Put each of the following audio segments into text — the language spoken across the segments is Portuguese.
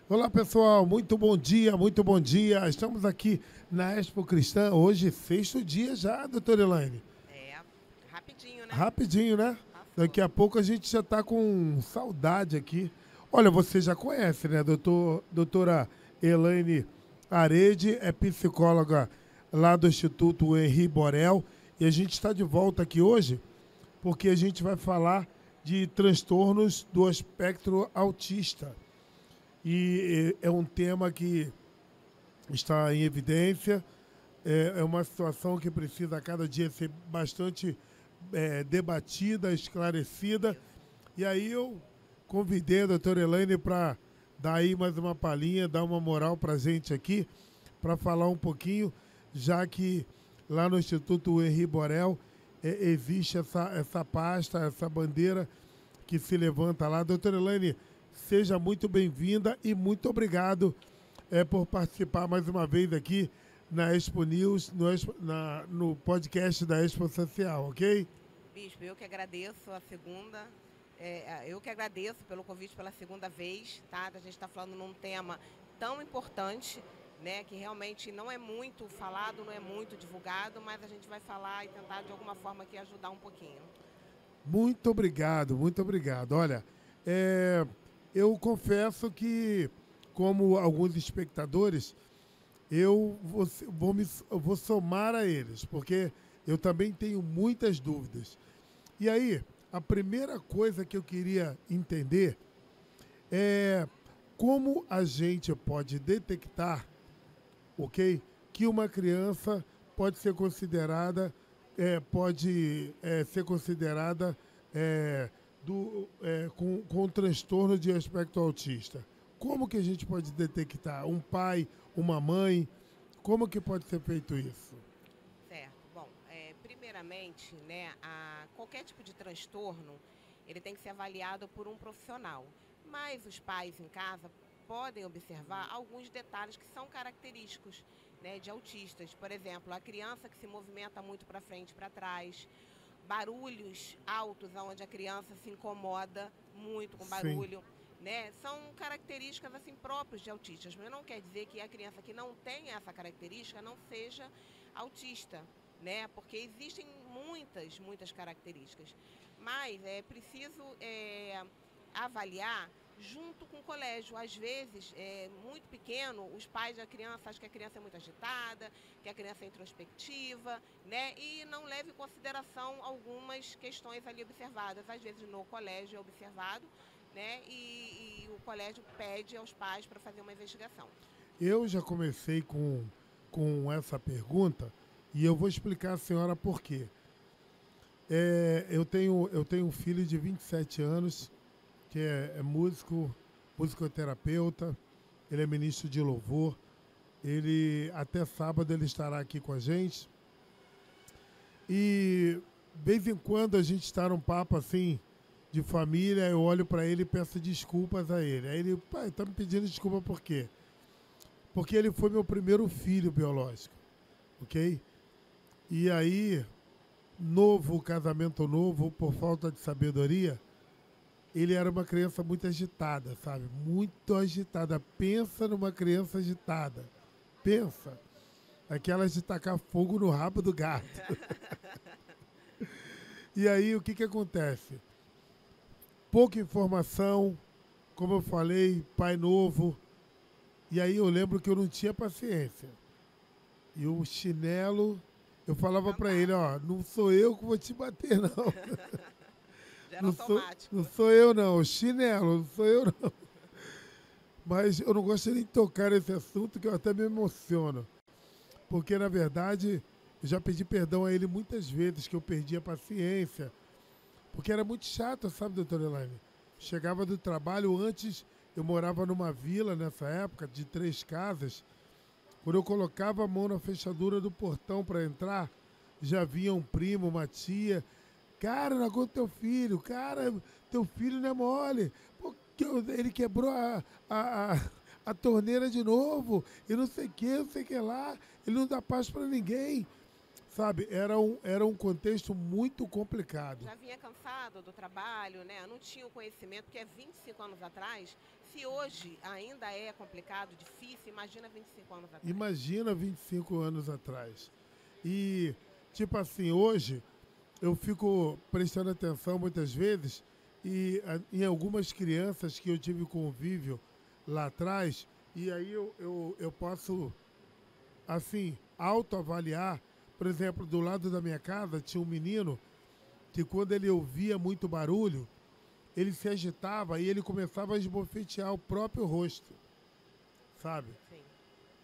Olá pessoal, muito bom dia, muito bom dia. Estamos aqui na Expo Cristã, hoje sexto dia já, doutora Elaine. É, rapidinho, né? Rapidinho, né? Passou. Daqui a pouco a gente já está com saudade aqui. Olha, você já conhece, né, doutora Elaine Arede, é psicóloga lá do Instituto Henri Borel. E a gente está de volta aqui hoje porque a gente vai falar de transtornos do espectro autista. E é um tema que está em evidência, é uma situação que precisa a cada dia ser bastante debatida, esclarecida. E aí eu convidei a doutora Elaine para dar aí mais uma palhinha, dar uma moral para a gente aqui, para falar um pouquinho, já que lá no Instituto Henri Borel existe essa pasta, essa bandeira que se levanta lá. Doutora Elaine, seja muito bem-vinda e muito obrigado por participar mais uma vez aqui na Expo News, no podcast da Expo Social, ok? Bispo, eu que agradeço a segunda. Eu que agradeço pelo convite pela segunda vez, tá? A gente está falando num tema tão importante, né? Que realmente não é muito falado, não é muito divulgado, mas a gente vai falar e tentar de alguma forma aqui ajudar um pouquinho. Muito obrigado, muito obrigado. Olha, eu confesso que, como alguns espectadores, eu vou somar a eles, porque eu também tenho muitas dúvidas. E aí, a primeira coisa que eu queria entender é como a gente pode detectar, ok, que uma criança pode ser considerada é, com transtorno de aspecto autista. Como que a gente pode detectar? Um pai, uma mãe, como que pode ser feito isso? Certo. Bom, primeiramente, né, qualquer tipo de transtorno, ele tem que ser avaliado por um profissional. Mas os pais em casa podem observar alguns detalhes que são característicos, né, de autistas. Por exemplo, a criança que se movimenta muito para frente e para trás, barulhos altos, onde a criança se incomoda muito com Sim, barulho, né? São características assim próprias de autistas, mas não quer dizer que a criança que não tem essa característica não seja autista, né? Porque existem muitas características, mas é preciso avaliar junto com o colégio. Às vezes, muito pequeno, os pais da criança acham que a criança é muito agitada, que a criança é introspectiva, né? E não leva em consideração algumas questões ali observadas. Às vezes no colégio é observado, né? E o colégio pede aos pais para fazer uma investigação. eu já comecei com essa pergunta e eu vou explicar à senhora por quê. Eu tenho um filho de 27 anos que é músico, musicoterapeuta, ele é ministro de louvor. Ele até sábado ele estará aqui com a gente. E de vez em quando a gente está num papo assim de família, eu olho para ele e peço desculpas a ele. Aí ele, pai, tá me pedindo desculpa por quê? Porque ele foi meu primeiro filho biológico, ok? E aí, novo, casamento novo, por falta de sabedoria, ele era uma criança muito agitada, sabe? Muito agitada. Pensa numa criança agitada. Pensa. Aquelas de tacar fogo no rabo do gato. E aí, o que que acontece? Pouca informação, como eu falei, pai novo. E aí eu lembro que eu não tinha paciência. E o chinelo, eu falava pra ele, Cantava. ó, não sou eu que vou te bater, não. Já era automático. Não sou eu, não. O chinelo, não sou eu, não. Mas eu não gosto nem de tocar nesse assunto, que eu até me emociono. Porque, na verdade, eu já pedi perdão a ele muitas vezes, que eu perdi a paciência. Porque era muito chato, sabe, doutora Elaine? Chegava do trabalho, antes eu morava numa vila nessa época, de 3 casas. Quando eu colocava a mão na fechadura do portão para entrar, já vinha um primo, uma tia. Cara, não aguento teu filho. Cara, teu filho não é mole. Pô, ele quebrou a torneira de novo. E não sei o que lá. Ele não dá paz para ninguém. sabe, era um contexto muito complicado. Já vinha cansado do trabalho, né? Não tinha o conhecimento, porque é 25 anos atrás. Se hoje ainda é complicado, difícil, imagina 25 anos atrás. Imagina 25 anos atrás. E, tipo assim, hoje eu fico prestando atenção muitas vezes em algumas crianças que eu tive convívio lá atrás, e aí eu posso, assim, autoavaliar. Por exemplo, do lado da minha casa tinha um menino que quando ele ouvia muito barulho, ele se agitava e ele começava a esbofetear o próprio rosto, sabe? Sim,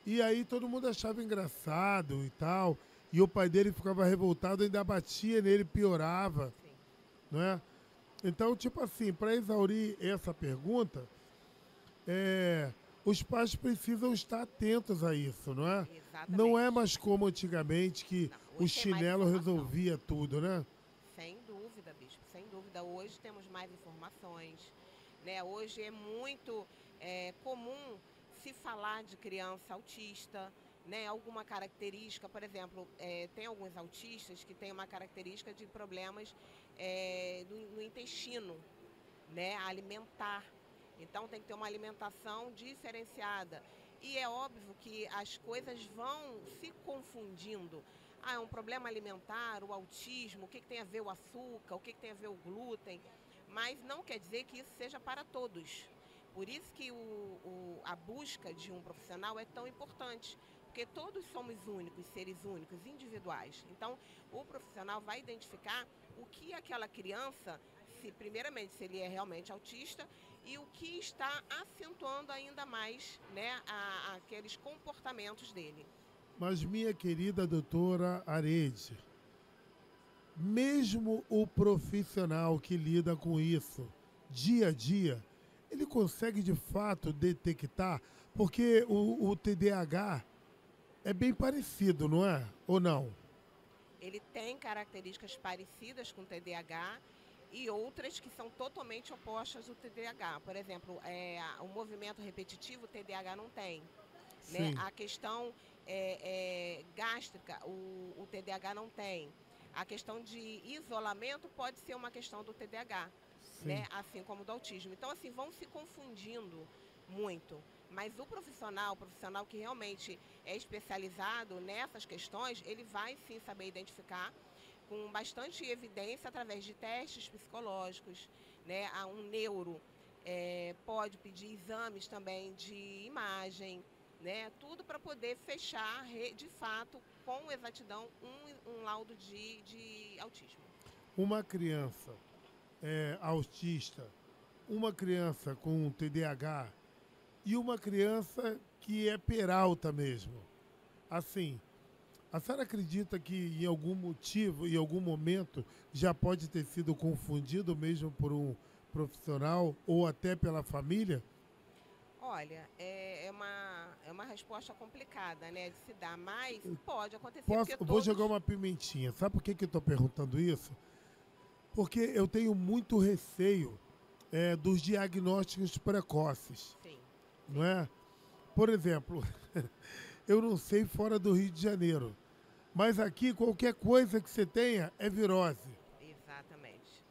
E aí todo mundo achava engraçado e tal. E o pai dele ficava revoltado, ainda batia nele, piorava, sim. não é? Então, tipo assim, para exaurir essa pergunta, os pais precisam estar atentos a isso, não é? Não é Exatamente. mais como antigamente que Não, o hoje tem mais chinelo informação. resolvia tudo, né? Sem dúvida, bispo, sem dúvida. Hoje temos mais informações, né? Hoje é muito comum se falar de criança autista, né? Alguma característica, por exemplo, tem alguns autistas que têm uma característica de problemas no intestino, né? Alimentar. Então tem que ter uma alimentação diferenciada. E é óbvio que as coisas vão se confundindo. Ah, é um problema alimentar, o autismo, o que tem a ver o açúcar, o que tem a ver o glúten. Mas não quer dizer que isso seja para todos. Por isso que a busca de um profissional é tão importante. Porque todos somos únicos, seres únicos, individuais. Então, o profissional vai identificar o que aquela criança, primeiramente, se ele é realmente autista, e o que está acentuando ainda mais, né, aqueles comportamentos dele. Mas, minha querida doutora Arede, mesmo o profissional que lida com isso dia a dia, ele consegue de fato detectar, porque o TDAH é bem parecido, não é? Ou não? Ele tem características parecidas com o TDAH e outras que são totalmente opostas ao TDAH. Por exemplo, o movimento repetitivo o TDAH não tem. Né? Sim. A questão gástrica o TDAH não tem. A questão de isolamento pode ser uma questão do TDAH, Sim. né? Assim como do autismo. Então, assim, vão se confundindo muito. Mas o profissional que realmente é especializado nessas questões, ele vai sim saber identificar com bastante evidência através de testes psicológicos, né? Um neuro pode pedir exames também de imagem, né? Tudo para poder fechar de fato com exatidão um laudo de autismo. Uma criança autista, uma criança com TDAH e uma criança que é peralta mesmo. Assim, a senhora acredita que em algum motivo, em algum momento, já pode ter sido confundido mesmo por um profissional ou até pela família? Olha, é uma resposta complicada, né, de se dar, mas pode acontecer, porque Vou todos... jogar uma pimentinha. Sabe por que eu estou perguntando isso? Porque eu tenho muito receio dos diagnósticos precoces, Sim, não é? Por exemplo, eu não sei fora do Rio de Janeiro, mas aqui qualquer coisa que você tenha é virose. exatamente.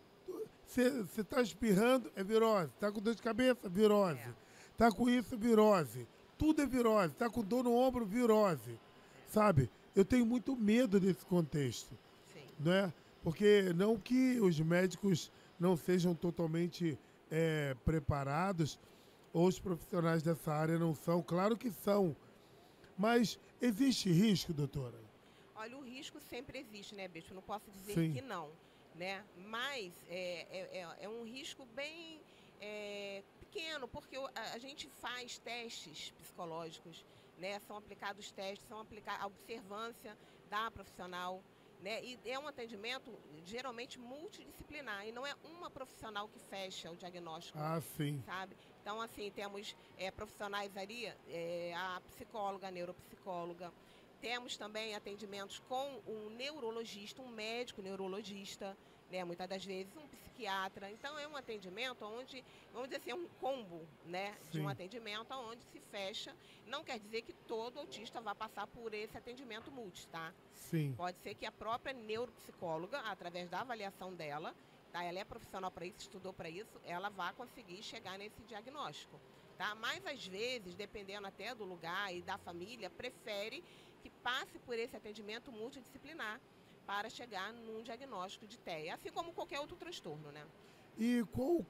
Você está espirrando, é virose. Está com dor de cabeça, virose. É. Está com isso, virose. Tudo é virose. Está com dor no ombro, virose. Sabe? Eu tenho muito medo desse contexto. Sim. Né? Porque não que os médicos não sejam totalmente preparados, ou os profissionais dessa área não são, claro que são. Mas existe risco, doutora? Olha, o risco sempre existe, né, Bispo? Não posso dizer Sim. que não, né? Mas é um risco bem pequeno, porque a gente faz testes psicológicos, né? São aplicados testes, a observância da profissional, né? E é um atendimento geralmente multidisciplinar, e não é uma profissional que fecha o diagnóstico, Ah, sim. sabe? Então, assim, temos profissionais ali, a psicóloga, a neuropsicóloga. Temos também atendimentos com um neurologista, um médico neurologista, né? Muitas das vezes um psiquiatra. Então é um atendimento onde, vamos dizer assim, é um combo, né? De um Sim, atendimento onde se fecha. Não quer dizer que todo autista vá passar por esse atendimento multi, tá? sim. Pode ser que a própria neuropsicóloga, através da avaliação dela, tá? Ela é profissional para isso, estudou para isso, ela vai conseguir chegar nesse diagnóstico, tá? Mas às vezes, dependendo até do lugar e da família, prefere que passe por esse atendimento multidisciplinar para chegar num diagnóstico de TEA, assim como qualquer outro transtorno, né? E qual o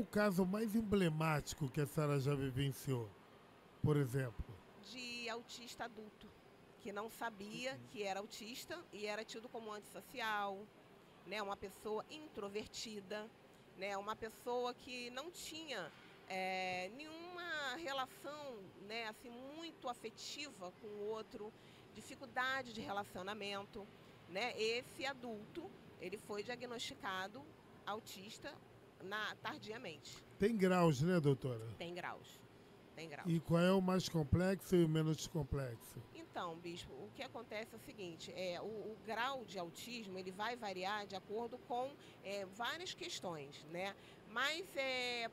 caso mais emblemático que a senhora já vivenciou, por exemplo? De autista adulto, que não sabia que era autista e era tido como antissocial, né, uma pessoa introvertida, né, uma pessoa que não tinha nenhuma relação, né, assim, muito afetiva com o outro, dificuldade de relacionamento, né? Esse adulto, ele foi diagnosticado autista tardiamente. Tem graus, né, doutora? Tem graus, tem graus. E qual é o mais complexo e o menos complexo? Então, bispo, o que acontece é o seguinte, o grau de autismo ele vai variar de acordo com várias questões, né? Mas,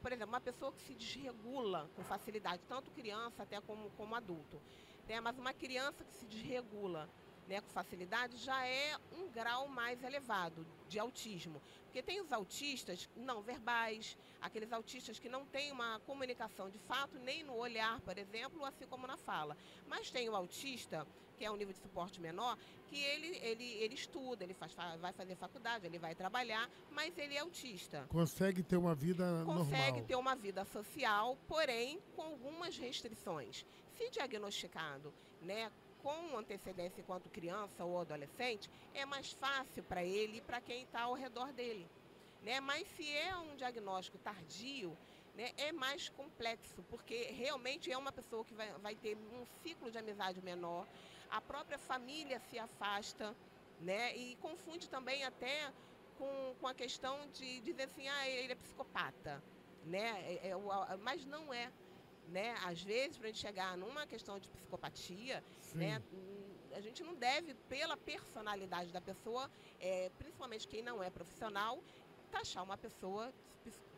por exemplo, uma pessoa que se desregula com facilidade, tanto criança até como adulto, né? Mas uma criança que se desregula, né, com facilidade já é um grau mais elevado de autismo. Porque tem os autistas não verbais, aqueles autistas que não têm uma comunicação de fato, nem no olhar, por exemplo, assim como na fala. Mas tem o autista, que é um nível de suporte menor, que ele estuda, vai fazer faculdade, ele vai trabalhar, mas ele é autista. Consegue ter uma vida Consegue normal? ter uma vida social, porém com algumas restrições. Se diagnosticado, né, com antecedência enquanto criança ou adolescente, é mais fácil para ele e para quem está ao redor dele, né? Mas se é um diagnóstico tardio, né, é mais complexo, porque realmente é uma pessoa que vai ter um ciclo de amizade menor, a própria família se afasta, né, e confunde também até com a questão de dizer assim, ele é psicopata, né? Mas não é. Né? Às vezes, para a gente chegar numa questão de psicopatia, né, Sim. a gente não deve, pela personalidade da pessoa, principalmente quem não é profissional, taxar uma pessoa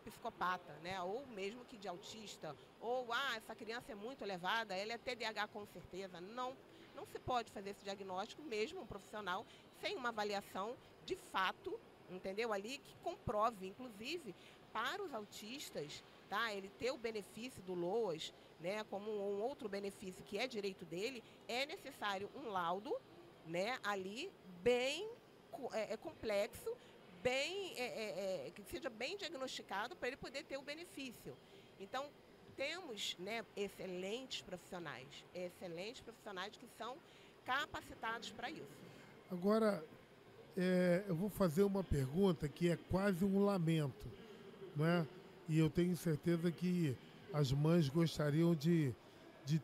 psicopata, né? Ou mesmo que de autista, ou essa criança é muito elevada, ela é TDAH com certeza. Não, não se pode fazer esse diagnóstico, mesmo um profissional, sem uma avaliação de fato, entendeu? Ali que comprove, inclusive, para os autistas, tá? Ele ter o benefício do LOAS, né, como um outro benefício que é direito dele, é necessário um laudo, né, ali bem complexo, bem que seja bem diagnosticado para ele poder ter o benefício. Então, temos, né, excelentes profissionais que são capacitados para isso. Agora, eu vou fazer uma pergunta que é quase um lamento, não é? E eu tenho certeza que as mães gostariam de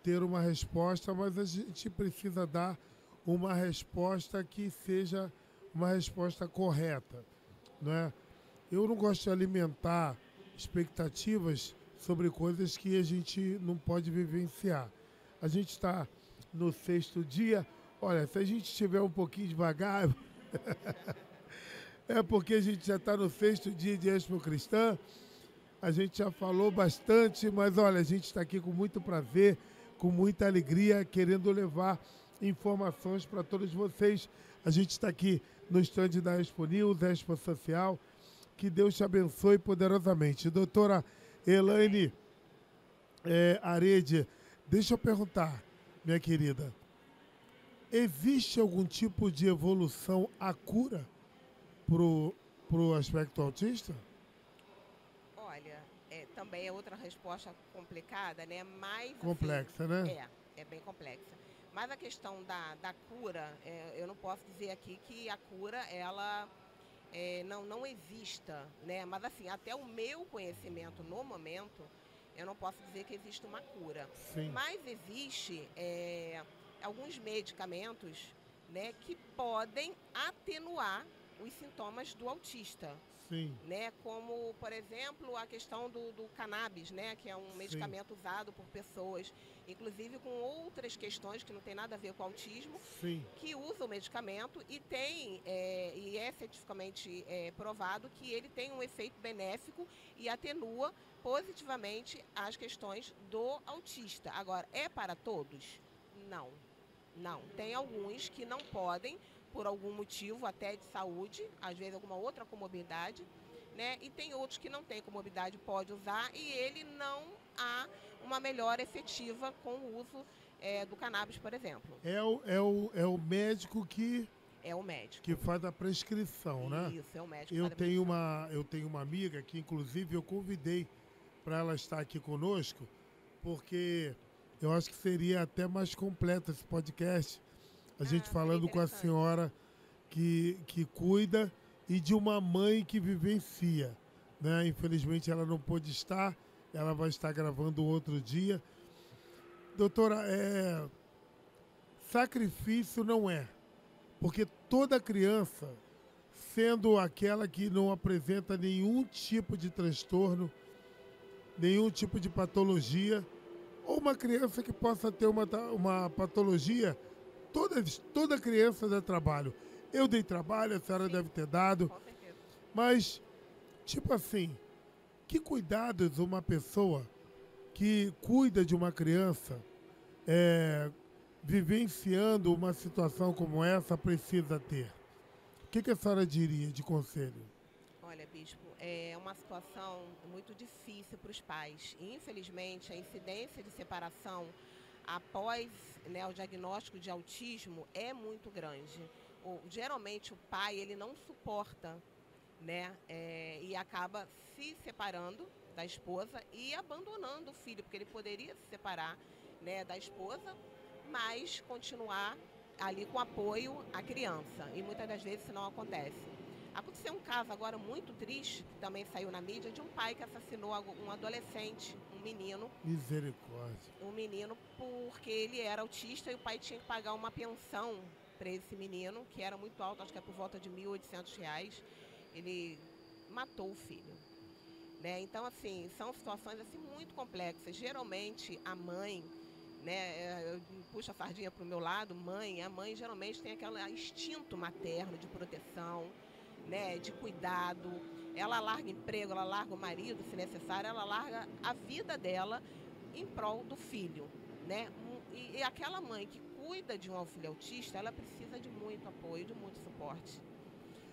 ter uma resposta, mas a gente precisa dar uma resposta que seja uma resposta correta, não é? Eu não gosto de alimentar expectativas sobre coisas que a gente não pode vivenciar. A gente está no 6º dia. Olha, se a gente estiver um pouquinho devagar, é porque a gente já está no 6º dia de Expo Cristã. A gente já falou bastante, mas olha, a gente está aqui com muito prazer, com muita alegria, querendo levar informações para todos vocês. A gente está aqui no estande da Expo News, Expo Social. Que Deus te abençoe poderosamente. Doutora Elaine Arede, deixa eu perguntar, minha querida. Existe algum tipo de evolução à cura pro aspecto autista? Olha, também é outra resposta complicada, né? Mas, Complexa, assim, né? é bem complexa. Mas a questão da cura, eu não posso dizer aqui que a cura, ela não exista, né? Mas, assim, até o meu conhecimento no momento, eu não posso dizer que existe uma cura. Sim. Mas existe alguns medicamentos, né, que podem atenuar os sintomas do autista. Sim. né? Como, por exemplo, a questão do cannabis, né? Que é um Sim. medicamento usado por pessoas, inclusive com outras questões que não tem nada a ver com autismo, Sim. que usam o medicamento e e é cientificamente provado que ele tem um efeito benéfico e atenua positivamente as questões do autista. Agora, é para todos? Não. Não. Tem alguns que não podem, por algum motivo, até de saúde, às vezes alguma outra comorbidade, né? E tem outros que não têm comorbidade, pode usar, e ele não há uma melhora efetiva com o uso do cannabis, por exemplo. É o médico É o médico. que faz a prescrição, né? Isso, é o médico que Eu faz a tenho prescrição. eu tenho uma amiga que, inclusive, eu convidei para ela estar aqui conosco, porque eu acho que seria até mais completo esse podcast, a gente Seria falando com a interessante. senhora que cuida e de uma mãe que vivencia, né? Infelizmente ela não pôde estar, ela vai estar gravando outro dia. Doutora, sacrifício não é, porque toda criança, sendo aquela que não apresenta nenhum tipo de transtorno, nenhum tipo de patologia, ou uma criança que possa ter uma patologia, toda criança dá trabalho. Eu dei trabalho, a senhora Sim. deve ter dado, Com certeza. mas, tipo assim, que cuidados uma pessoa que cuida de uma criança, vivenciando uma situação como essa, precisa ter? O que a senhora diria de conselho? Olha, bispo, é uma situação muito difícil para os pais. E, infelizmente, a incidência de separação após, né, o diagnóstico de autismo é muito grande. Geralmente o pai ele não suporta, né, e acaba se separando da esposa e abandonando o filho, porque ele poderia se separar, né, da esposa, mas continuar ali com apoio à criança. E muitas das vezes isso não acontece. Aconteceu um caso agora muito triste, que também saiu na mídia, de um pai que assassinou um adolescente, um menino, Misericórdia. porque ele era autista e o pai tinha que pagar uma pensão para esse menino, que era muito alta, acho que é por volta de R$ 1.800. Ele matou o filho, né? Então, assim, são situações assim muito complexas. Geralmente a mãe, né, eu puxo a sardinha para o meu lado, a mãe geralmente tem aquele instinto materno de proteção, né, de cuidado. Ela larga emprego, ela larga o marido, se necessário, ela larga a vida dela em prol do filho, né? E aquela mãe que cuida de um filho autista, ela precisa de muito apoio, de muito suporte,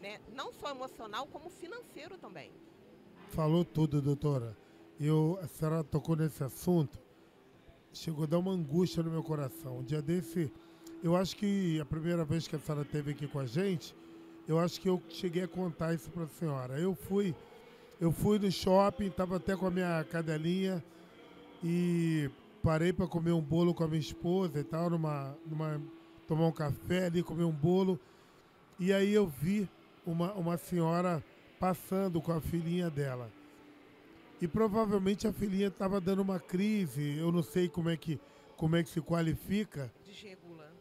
né? Não só emocional, como financeiro também. Falou tudo, doutora. A senhora tocou nesse assunto, chegou a dar uma angústia no meu coração. Um dia desse, eu acho que a primeira vez que a senhora esteve aqui com a gente, eu acho que eu cheguei a contar isso para a senhora. Eu fui no shopping, estava até com a minha cadelinha e parei para comer um bolo com a minha esposa e tal, tomar um café ali, comer um bolo. E aí eu vi uma senhora passando com a filhinha dela. E provavelmente a filhinha estava dando uma crise, eu não sei como é que se qualifica.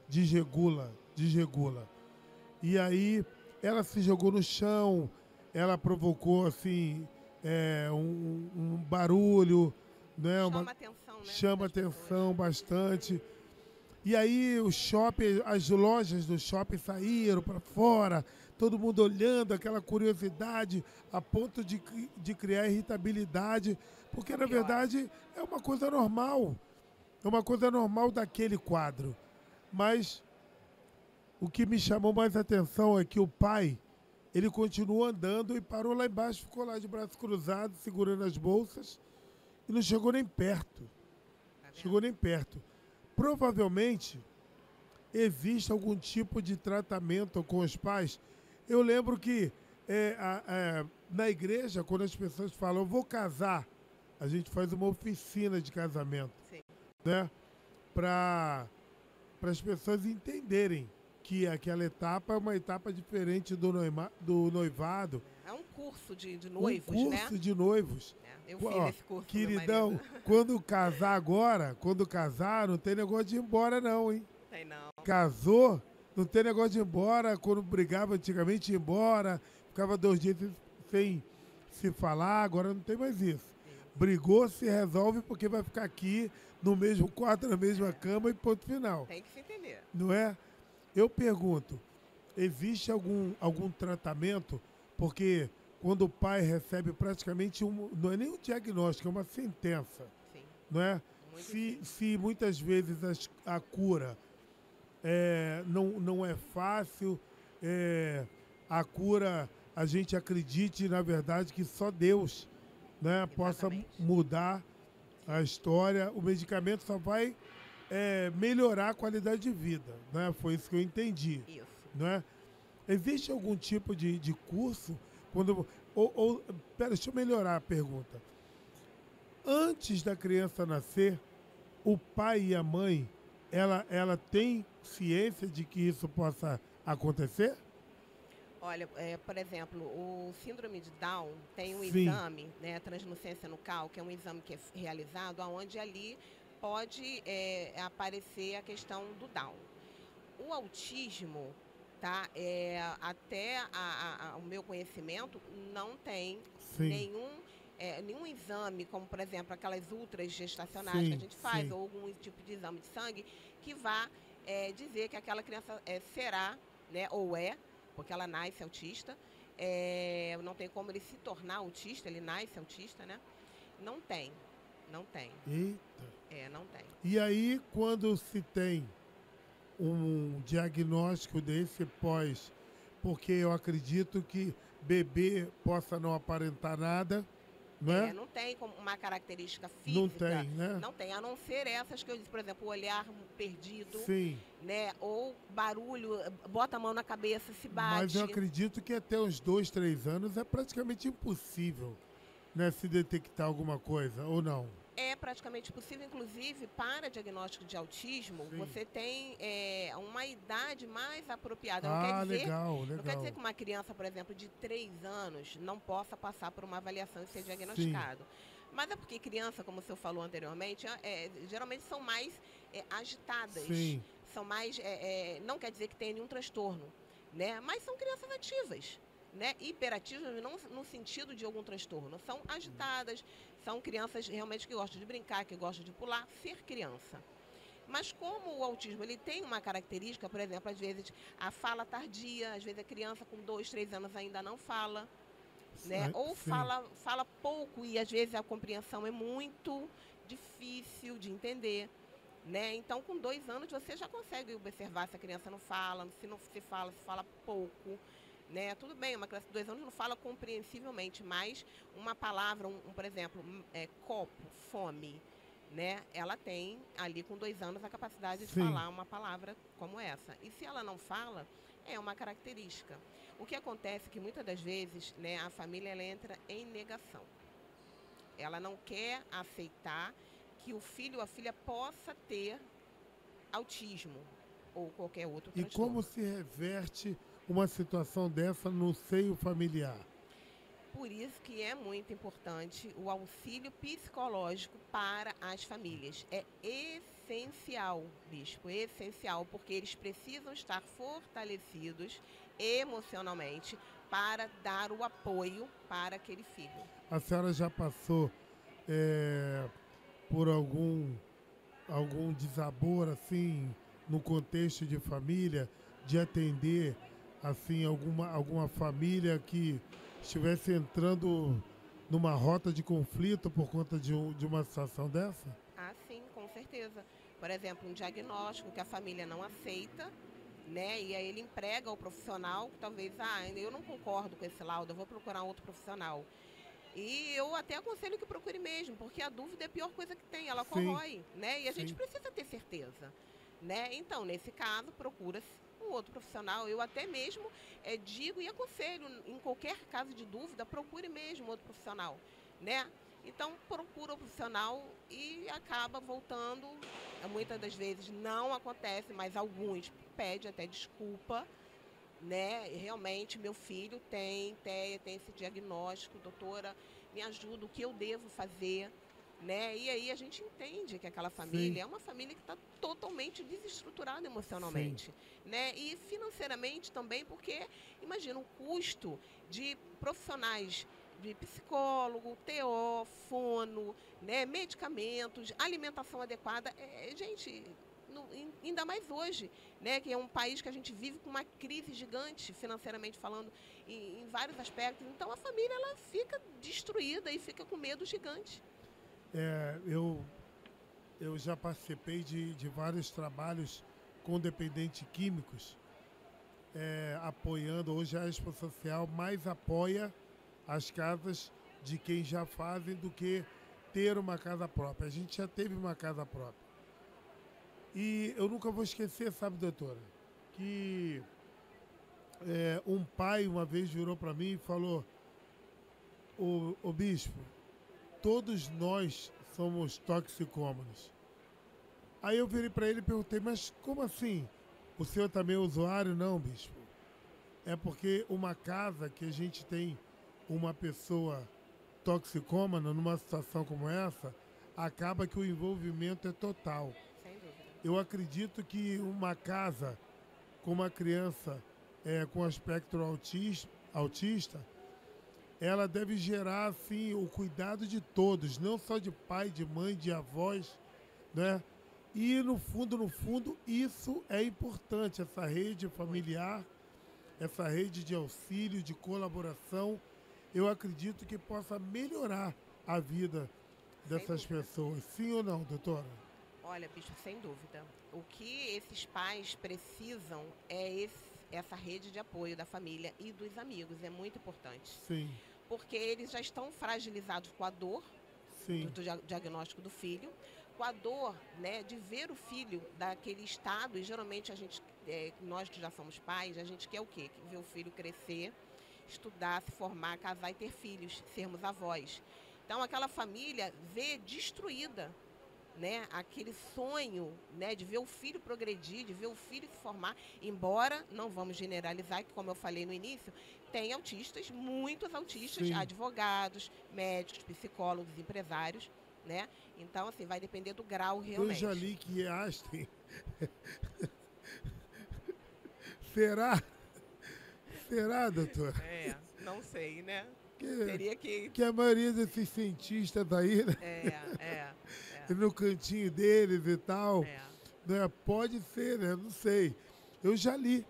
Desregula. E aí ela se jogou no chão, ela provocou assim um barulho, né? Chama atenção, né? Chama atenção bastante. E aí as lojas do shopping saíram para fora, todo mundo olhando, aquela curiosidade a ponto de criar irritabilidade, porque na verdade é uma coisa normal. É uma coisa normal daquele quadro. Mas o que me chamou mais atenção é que o pai, ele continuou andando e parou lá embaixo, ficou lá de braços cruzados, segurando as bolsas e não chegou nem perto. Chegou nem perto. Provavelmente existe algum tipo de tratamento com os pais. Eu lembro que na igreja, quando as pessoas falam, eu vou casar, a gente faz uma oficina de casamento. Sim. Né? Para as pessoas entenderem que aquela etapa é uma etapa diferente do noivado. É um curso de noivos, um curso, né? De noivos. Eu fiz esse curso. Queridão, quando casar agora, não tem negócio de ir embora não, hein? Tem não. Casou, não tem negócio de ir embora. Quando brigava antigamente, ia embora. Ficava 2 dias se falar, agora não tem mais isso. Brigou, se resolve porque vai ficar aqui no mesmo quarto, na mesma cama e ponto final. Tem que se entender. Não é? Eu pergunto, existe algum tratamento? Porque quando o pai recebe praticamente não é nem um diagnóstico, é uma sentença, Sim, não é? muito Se muitas vezes a cura não é fácil, a cura a gente acredite, na verdade, que só Deus, né, possa exatamente. mudar a história. O medicamento só vai melhorar a qualidade de vida, né? Foi isso que eu entendi. Isso. Né? Existe algum tipo de curso? Pera, deixa eu melhorar a pergunta. Antes da criança nascer, o pai e a mãe, ela tem ciência de que isso possa acontecer? Olha, por exemplo, o síndrome de Down tem um Sim. exame, né, translucência nucal, que é um exame que é realizado, onde ali pode aparecer a questão do Down. O autismo, tá, até o meu conhecimento, não tem Sim. nenhum exame, como por exemplo aquelas ultras gestacionais que a gente faz, Sim. ou algum tipo de exame de sangue, que vá dizer que aquela criança será, né, ou porque ela nasce autista, não tem como ele se tornar autista, ele nasce autista, né? Não tem, não tem. Eita. Não tem. E aí, quando se tem um diagnóstico desse porque eu acredito que bebê possa não aparentar nada, né? Não tem como uma característica física. Não tem, né? Não tem, a não ser essas que eu disse, por exemplo, o olhar perdido, Sim. né? Ou barulho, bota a mão na cabeça, se bate. Mas eu acredito que até uns 2, 3 anos é praticamente impossível, né, se detectar alguma coisa, ou não? É praticamente possível, inclusive, para diagnóstico de autismo, Sim. você tem uma idade mais apropriada. Legal. Não quer dizer que uma criança, por exemplo, de 3 anos não possa passar por uma avaliação e ser diagnosticado. Sim. Mas é porque criança, como o senhor falou anteriormente, geralmente são mais agitadas. Sim. São mais, não quer dizer que tenha nenhum transtorno, né? Mas são crianças ativas. Né, hiperativas não no sentido de algum transtorno, são agitadas, são crianças realmente que gostam de brincar, que gostam de pular, ser criança. Mas como o autismo ele tem uma característica, por exemplo, às vezes a fala tardia, às vezes a criança com 2, 3 anos ainda não fala, né? Ou fala pouco e às vezes a compreensão é muito difícil de entender. Né? Então, com 2 anos você já consegue observar se a criança não fala, se não se fala pouco. Né? Tudo bem, uma criança de 2 anos não fala compreensivelmente, mas uma palavra, por exemplo, copo, fome, né? Ela tem ali com 2 anos a capacidade de falar uma palavra como essa. E se ela não fala, é uma característica. O que acontece é que muitas das vezes, né, a família ela entra em negação. Ela não quer aceitar que o filho ou a filha possa ter autismo ou qualquer outro transtorno. E como se reverte uma situação dessa no seio familiar? Por isso que é muito importante o auxílio psicológico para as famílias. É essencial, bispo, essencial, porque eles precisam estar fortalecidos emocionalmente para dar o apoio para aquele filho. A senhora já passou por algum desabor, assim, no contexto de família, de atender assim alguma família que estivesse entrando numa rota de conflito por conta de uma situação dessa? Ah, sim, com certeza. Por exemplo, um diagnóstico que a família não aceita, né? E aí ele emprega o profissional, que talvez, eu não concordo com esse laudo, eu vou procurar outro profissional. E eu até aconselho que procure mesmo, porque a dúvida é a pior coisa que tem, ela corrói, né? E a gente precisa ter certeza, né? Então, nesse caso, procura-se um outro profissional. Eu até mesmo digo e aconselho, em qualquer caso de dúvida, procure mesmo outro profissional, né? Então, procura o profissional e acaba voltando. Muitas das vezes não acontece, mas alguns pedem até desculpa, né? Realmente, meu filho tem TEA, tem esse diagnóstico, doutora, me ajuda, o que eu devo fazer, né? E aí a gente entende que aquela família é uma família que está totalmente desestruturada emocionalmente, né? E financeiramente também, porque imagina o custo de profissionais de psicólogo, TO, fono, né, medicamentos, alimentação adequada. Gente, ainda mais hoje, né, que é um país que a gente vive com uma crise gigante, financeiramente falando, em vários aspectos. Então, a família ela fica destruída e fica com medo gigante. Eu já participei de vários trabalhos com dependentes químicos, apoiando. Hoje a Expo Social mais apoia as casas de quem já fazem do que ter uma casa própria. A gente já teve uma casa própria. E eu nunca vou esquecer, sabe, doutora, que um pai uma vez virou para mim e falou: o bispo, todos nós somos toxicômanos. Aí eu virei para ele e perguntei: mas como assim? O senhor também é usuário? Não, bispo. É porque uma casa que a gente tem uma pessoa toxicômana numa situação como essa, acaba que o envolvimento é total. Sem dúvida. Eu acredito que uma casa com uma criança com aspecto autista, ela deve gerar assim, o cuidado de todos, não só de pai, de mãe, de avós, né? E no fundo, isso é importante, essa rede familiar, essa rede de auxílio, de colaboração, eu acredito que possa melhorar a vida dessas pessoas. Sim ou não, doutora? Olha, bicho, sem dúvida. O que esses pais precisam é essa rede de apoio da família e dos amigos. É muito importante. Sim. Porque eles já estão fragilizados com a dor do diagnóstico do filho, com a dor, né, de ver o filho daquele estado. E geralmente nós que já somos pais, a gente quer o quê? Ver o filho crescer, estudar, se formar, casar e ter filhos, sermos avós. Então aquela família vê destruída, né, aquele sonho, né, de ver o filho progredir, de ver o filho se formar, embora não vamos generalizar, que como eu falei no início, tem autistas, muitos autistas, Sim. Advogados, médicos, psicólogos, empresários, né? Então, assim, vai depender do grau realmente. Eu já li que Einstein... Será? Será, doutor? Não sei, né? Teria que a maioria desses cientistas aí, né? No cantinho deles e tal, né? Pode ser, né? Não sei. Eu já li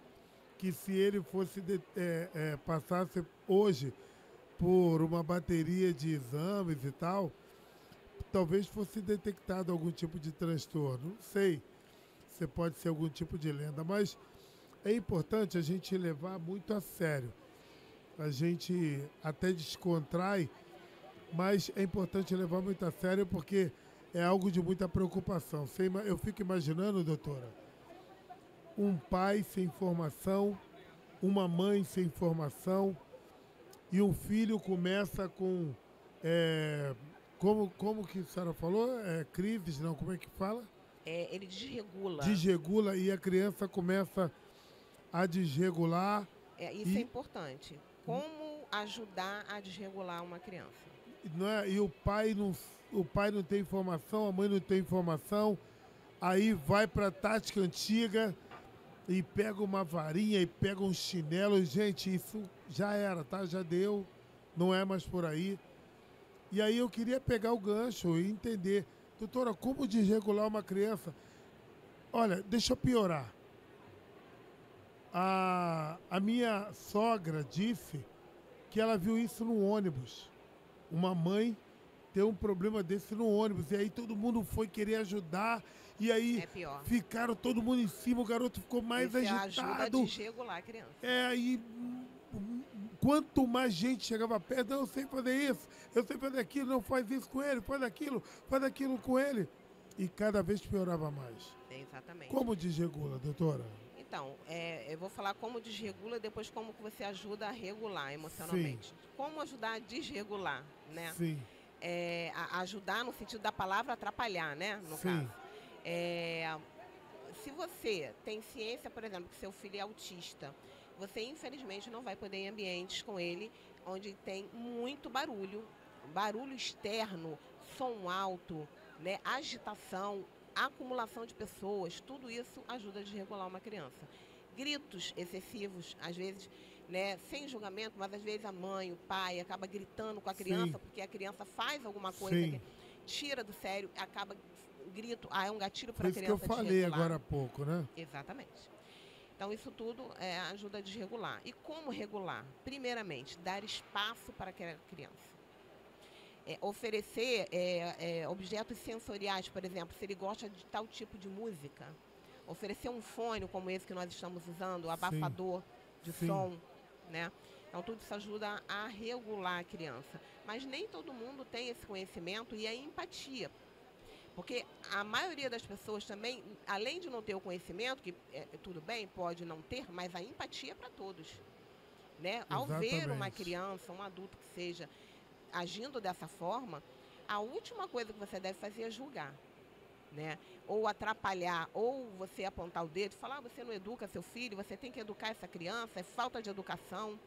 que se ele fosse passasse hoje por uma bateria de exames e tal, talvez fosse detectado algum tipo de transtorno. Não sei se pode ser algum tipo de lenda, mas é importante a gente levar muito a sério. A gente até descontrai, mas é importante levar muito a sério porque é algo de muita preocupação. Eu fico imaginando, doutora, um pai sem formação, uma mãe sem formação e um filho começa com... como que a senhora falou? Crises, não? Como é que fala? Ele desregula. Desregula e a criança começa a desregular. Isso é importante. Como ajudar a desregular uma criança? Não é? E o pai não tem informação, a mãe não tem informação, aí vai para a tática antiga e pega uma varinha e pega um chinelo. Gente, isso já era, tá? Já deu, não é mais por aí. E aí eu queria pegar o gancho e entender, doutora, como desregular uma criança? Olha, deixa eu piorar. A minha sogra disse que ela viu isso no ônibus. Uma mãe ter um problema desse no ônibus. E aí todo mundo foi querer ajudar. E aí ficaram todo mundo em cima. O garoto ficou mais agitado. Ajuda a desregular a criança. Aí quanto mais gente chegava perto, eu sei fazer isso, eu sei fazer aquilo, não faz isso com ele, faz aquilo com ele. E cada vez piorava mais. Exatamente. Como desregula, doutora? Então, eu vou falar como desregula e depois como que você ajuda a regular emocionalmente. Sim. Como ajudar a desregular, né? Sim. Ajudar no sentido da palavra atrapalhar, né? No Sim. caso. Se você tem ciência, por exemplo, que seu filho é autista, você infelizmente não vai poder ir em ambientes com ele onde tem muito barulho externo, som alto, né? Agitação, acumulação de pessoas, tudo isso ajuda a desregular uma criança. Gritos excessivos, às vezes, né, sem julgamento, mas às vezes a mãe, o pai acaba gritando com a criança, porque a criança faz alguma coisa que tira do sério, acaba grito, é um gatilho para a criança desregular. Isso que eu falei agora há pouco, né? Exatamente. Então, isso tudo ajuda a desregular. E como regular? Primeiramente, dar espaço para aquela criança. Oferecer objetos sensoriais, por exemplo, se ele gosta de tal tipo de música, oferecer um fone como esse que nós estamos usando, abafador de som, né? Então, tudo isso ajuda a regular a criança. Mas nem todo mundo tem esse conhecimento e a empatia. Porque a maioria das pessoas também, além de não ter o conhecimento, que tudo bem, pode não ter, mas a empatia é para todos. Né? Ao ver uma criança, um adulto que seja, agindo dessa forma, a última coisa que você deve fazer é julgar. Né? Ou atrapalhar, ou você apontar o dedo e falar, você não educa seu filho, você tem que educar essa criança, é falta de educação.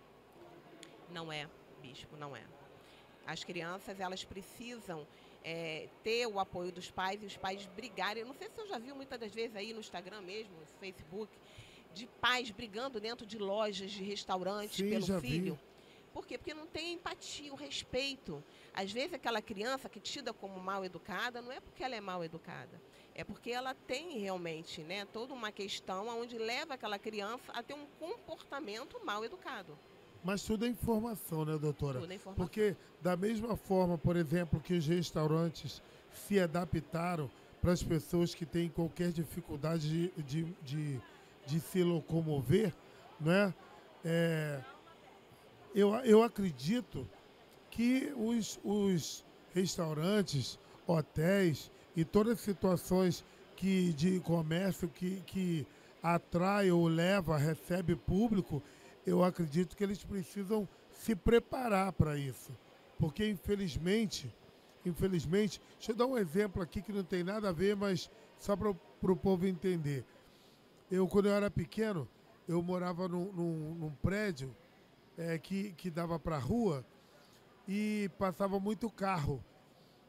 Não é, bispo, não é. As crianças, elas precisam ter o apoio dos pais e os pais brigarem. Eu não sei se eu já vi muitas das vezes aí no Instagram mesmo, no Facebook, de pais brigando dentro de lojas, de restaurantes pelo filho. Vi. Por quê? Porque não tem empatia, o respeito. Às vezes aquela criança que é tida como mal educada, não é porque ela é mal educada, é porque ela tem realmente, né, toda uma questão onde leva aquela criança a ter um comportamento mal educado. Mas tudo é informação, né, doutora? Tudo é informação. Porque da mesma forma, por exemplo, que os restaurantes se adaptaram para as pessoas que têm qualquer dificuldade de se locomover, né? Eu acredito que os restaurantes, hotéis e todas as situações de comércio que atrai ou leva, recebe público, eu acredito que eles precisam se preparar para isso. Porque, infelizmente, deixa eu dar um exemplo aqui que não tem nada a ver, mas só para o povo entender. Quando eu era pequeno, eu morava num prédio que dava para a rua e passava muito carro.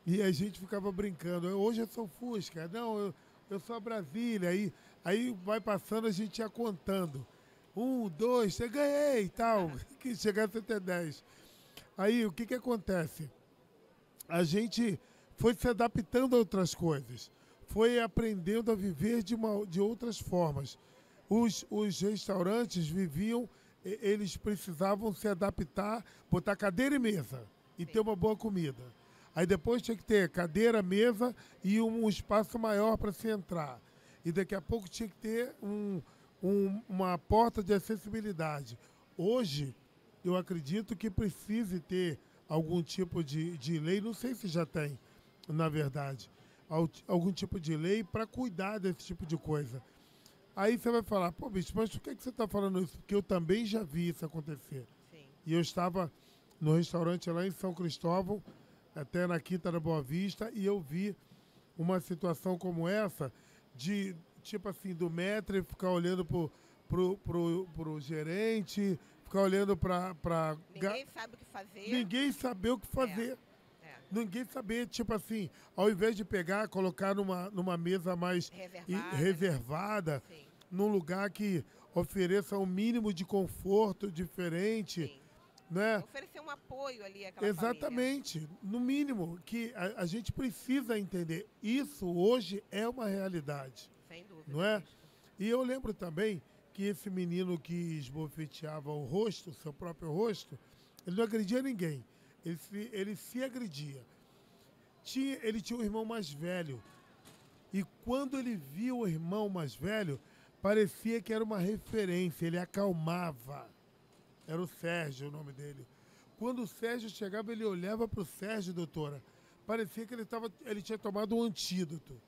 E a gente ficava brincando. Hoje eu sou Fusca. Não, eu sou a Brasília. Aí vai passando, a gente ia contando. 1, 2, você ganhei e tal. Que chegasse até 10. Aí o que acontece? A gente foi se adaptando a outras coisas. Foi aprendendo a viver de outras formas. Os restaurantes viviam, eles precisavam se adaptar, botar cadeira e mesa e ter uma boa comida. Aí depois tinha que ter cadeira, mesa e um espaço maior para se entrar. E daqui a pouco tinha que ter uma porta de acessibilidade. Hoje, eu acredito que precise ter algum tipo de lei, não sei se já tem, na verdade, algum tipo de lei para cuidar desse tipo de coisa. Aí você vai falar, pô, bicho, mas por que você está falando isso? Porque eu também já vi isso acontecer. Sim. E eu estava no restaurante lá em São Cristóvão, até na Quinta da Boa Vista, e eu vi uma situação como essa, de tipo assim, do maître ficar olhando pro gerente, ficar olhando para... Ninguém sabe o que fazer. Ninguém saber o que fazer. Ninguém saber, tipo assim, ao invés de pegar, colocar numa mesa mais reservada né? Num lugar que ofereça um mínimo de conforto diferente. Sim. Né? Oferecer um apoio ali àquela Exatamente, família. No mínimo, que a gente precisa entender. Isso hoje é uma realidade. Sem dúvida. Não é? E eu lembro também que esse menino que esbofeteava o rosto, seu próprio rosto, ele não agredia ninguém. Ele se agredia. Ele tinha um irmão mais velho. E quando ele viu o irmão mais velho, parecia que era uma referência, ele acalmava. Era o Sérgio o nome dele. Quando o Sérgio chegava, ele olhava para o Sérgio, doutora. Parecia que ele tinha tomado um antídoto.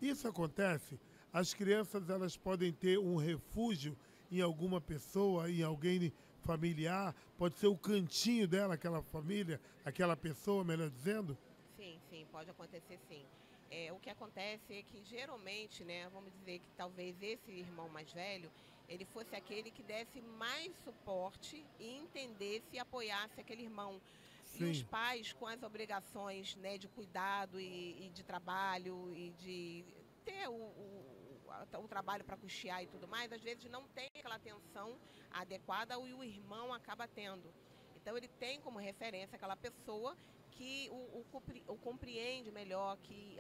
Isso acontece. As crianças, elas podem ter um refúgio em alguma pessoa, em alguém familiar. Pode ser o cantinho dela, aquela família, aquela pessoa, melhor dizendo. Sim, pode acontecer sim. O que acontece é que geralmente, né, vamos dizer que talvez esse irmão mais velho, ele fosse aquele que desse mais suporte e entendesse e apoiasse aquele irmão. Sim. E os pais, com as obrigações, né, de cuidado e de trabalho e de ter o trabalho para custear e tudo mais, às vezes não tem aquela atenção adequada e o irmão acaba tendo. Então ele tem como referência aquela pessoa que o compreende melhor, que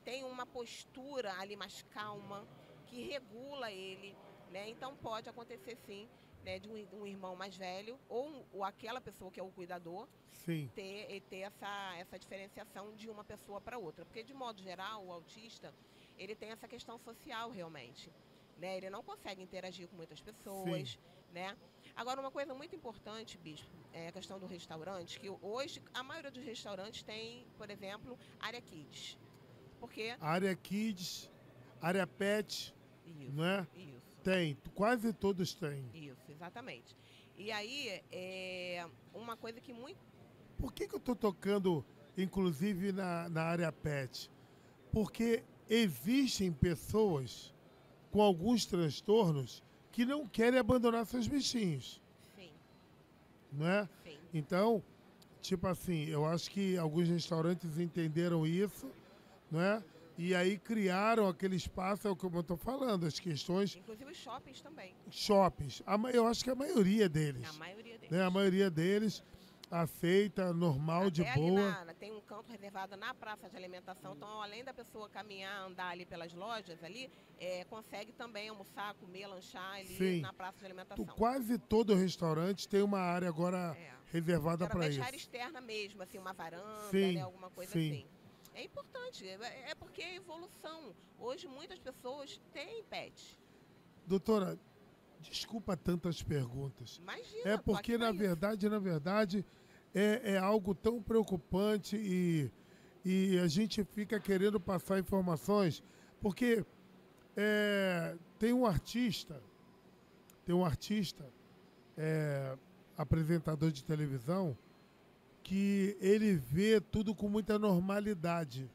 tem uma postura ali mais calma, que regula ele, né? Então pode acontecer sim, né, de um irmão mais velho ou aquela pessoa que é o cuidador Sim. ter essa diferenciação de uma pessoa para outra. Porque, de modo geral, o autista, ele tem essa questão social realmente, né? Ele não consegue interagir com muitas pessoas, Sim. né? Agora, uma coisa muito importante, Bispo, é a questão do restaurante, que hoje a maioria dos restaurantes tem, por exemplo, área kids. Porque... Área kids, área pet, Isso, não é? isso. Tem, quase todos têm. Isso, exatamente. E aí, uma coisa que muito... Por que eu estou tocando, inclusive, na área pet? Porque existem pessoas com alguns transtornos que não querem abandonar seus bichinhos. Sim. Não é? Sim. Então, tipo assim, eu acho que alguns restaurantes entenderam isso, não é? E aí criaram aquele espaço, é o que eu estou falando, as questões... Inclusive os shoppings também. Shoppings. Eu acho que a maioria deles. A maioria deles. Né? A maioria deles aceita, normal, Até de ali boa. tem um canto reservado na praça de alimentação, então além da pessoa caminhar, andar ali pelas lojas ali, consegue também almoçar, comer, lanchar ali Sim. na praça de alimentação. Quase todo restaurante tem uma área agora reservada para isso. área externa mesmo, assim, uma varanda, Sim, né, alguma coisa sim. assim. É importante, é porque é evolução. Hoje muitas pessoas têm pet. Doutora, desculpa tantas perguntas. Imagina, É porque, na verdade, é algo tão preocupante e a gente fica querendo passar informações, porque tem um artista, apresentador de televisão, que ele vê tudo com muita normalidade.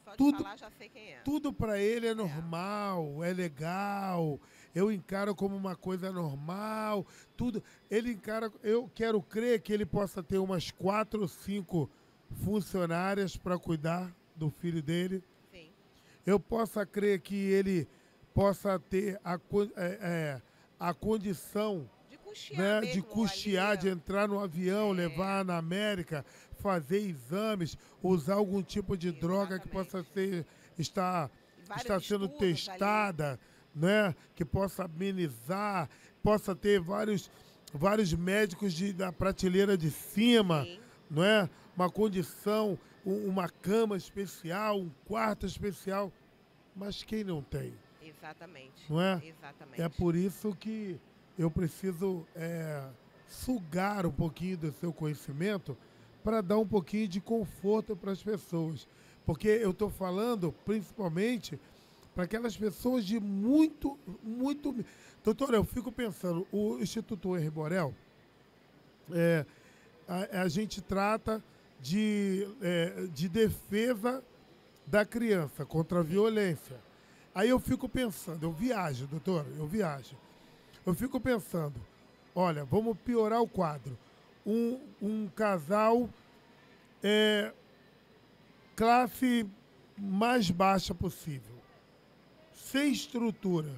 Só de falar já sei quem é. Tudo para ele é normal, é legal. Eu encaro como uma coisa normal. Tudo. Ele encara. Eu quero crer que ele possa ter umas 4 ou 5 funcionárias para cuidar do filho dele. Sim. Eu possa crer que ele possa ter a condição de custear, de entrar no avião, levar na América, fazer exames, usar algum tipo de droga que possa estar sendo testada, né? Que possa amenizar, possa ter vários médicos da prateleira de cima, não é? Uma condição, uma cama especial, um quarto especial. Mas quem não tem? Exatamente. Não é? Exatamente. É por isso que eu preciso sugar um pouquinho do seu conhecimento para dar um pouquinho de conforto para as pessoas. Porque eu estou falando principalmente para aquelas pessoas de muito... Doutora, eu fico pensando, o Instituto Henri Borel, a gente trata de defesa da criança contra a violência. Aí eu fico pensando, eu viajo, doutora, eu fico pensando, olha, vamos piorar o quadro. Um casal classe mais baixa possível, sem estrutura,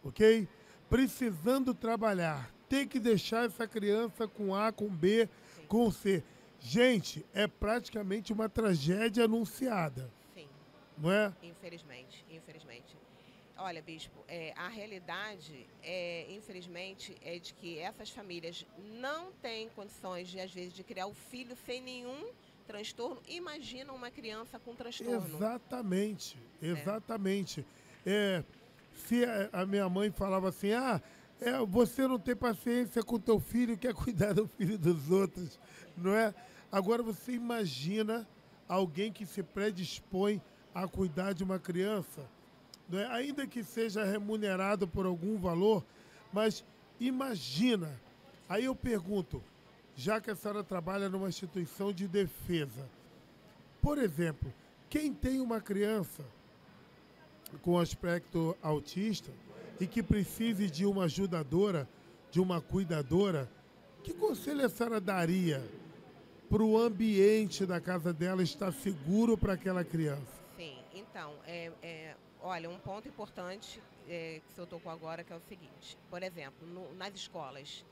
ok? Precisando trabalhar, tem que deixar essa criança com A, com B, com C. Gente, é praticamente uma tragédia anunciada. Sim. Não é? Infelizmente. Olha, Bispo, a realidade, infelizmente, é de que essas famílias não têm condições, às vezes, de criar o filho sem nenhum transtorno. Imagina uma criança com transtorno. Exatamente. Se a minha mãe falava assim, você não tem paciência com teu filho, quer cuidar do filho dos outros, não é? Agora você imagina alguém que se predispõe a cuidar de uma criança, não é? Ainda que seja remunerado por algum valor, mas imagina. Aí eu pergunto, já que a senhora trabalha numa instituição de defesa, por exemplo, quem tem uma criança com aspecto autista e que precise de uma ajudadora, de uma cuidadora, que conselho a senhora daria para o ambiente da casa dela estar seguro para aquela criança? Sim, Então, olha, um ponto importante que o senhor tocou agora, que é o seguinte. Por exemplo, nas escolas,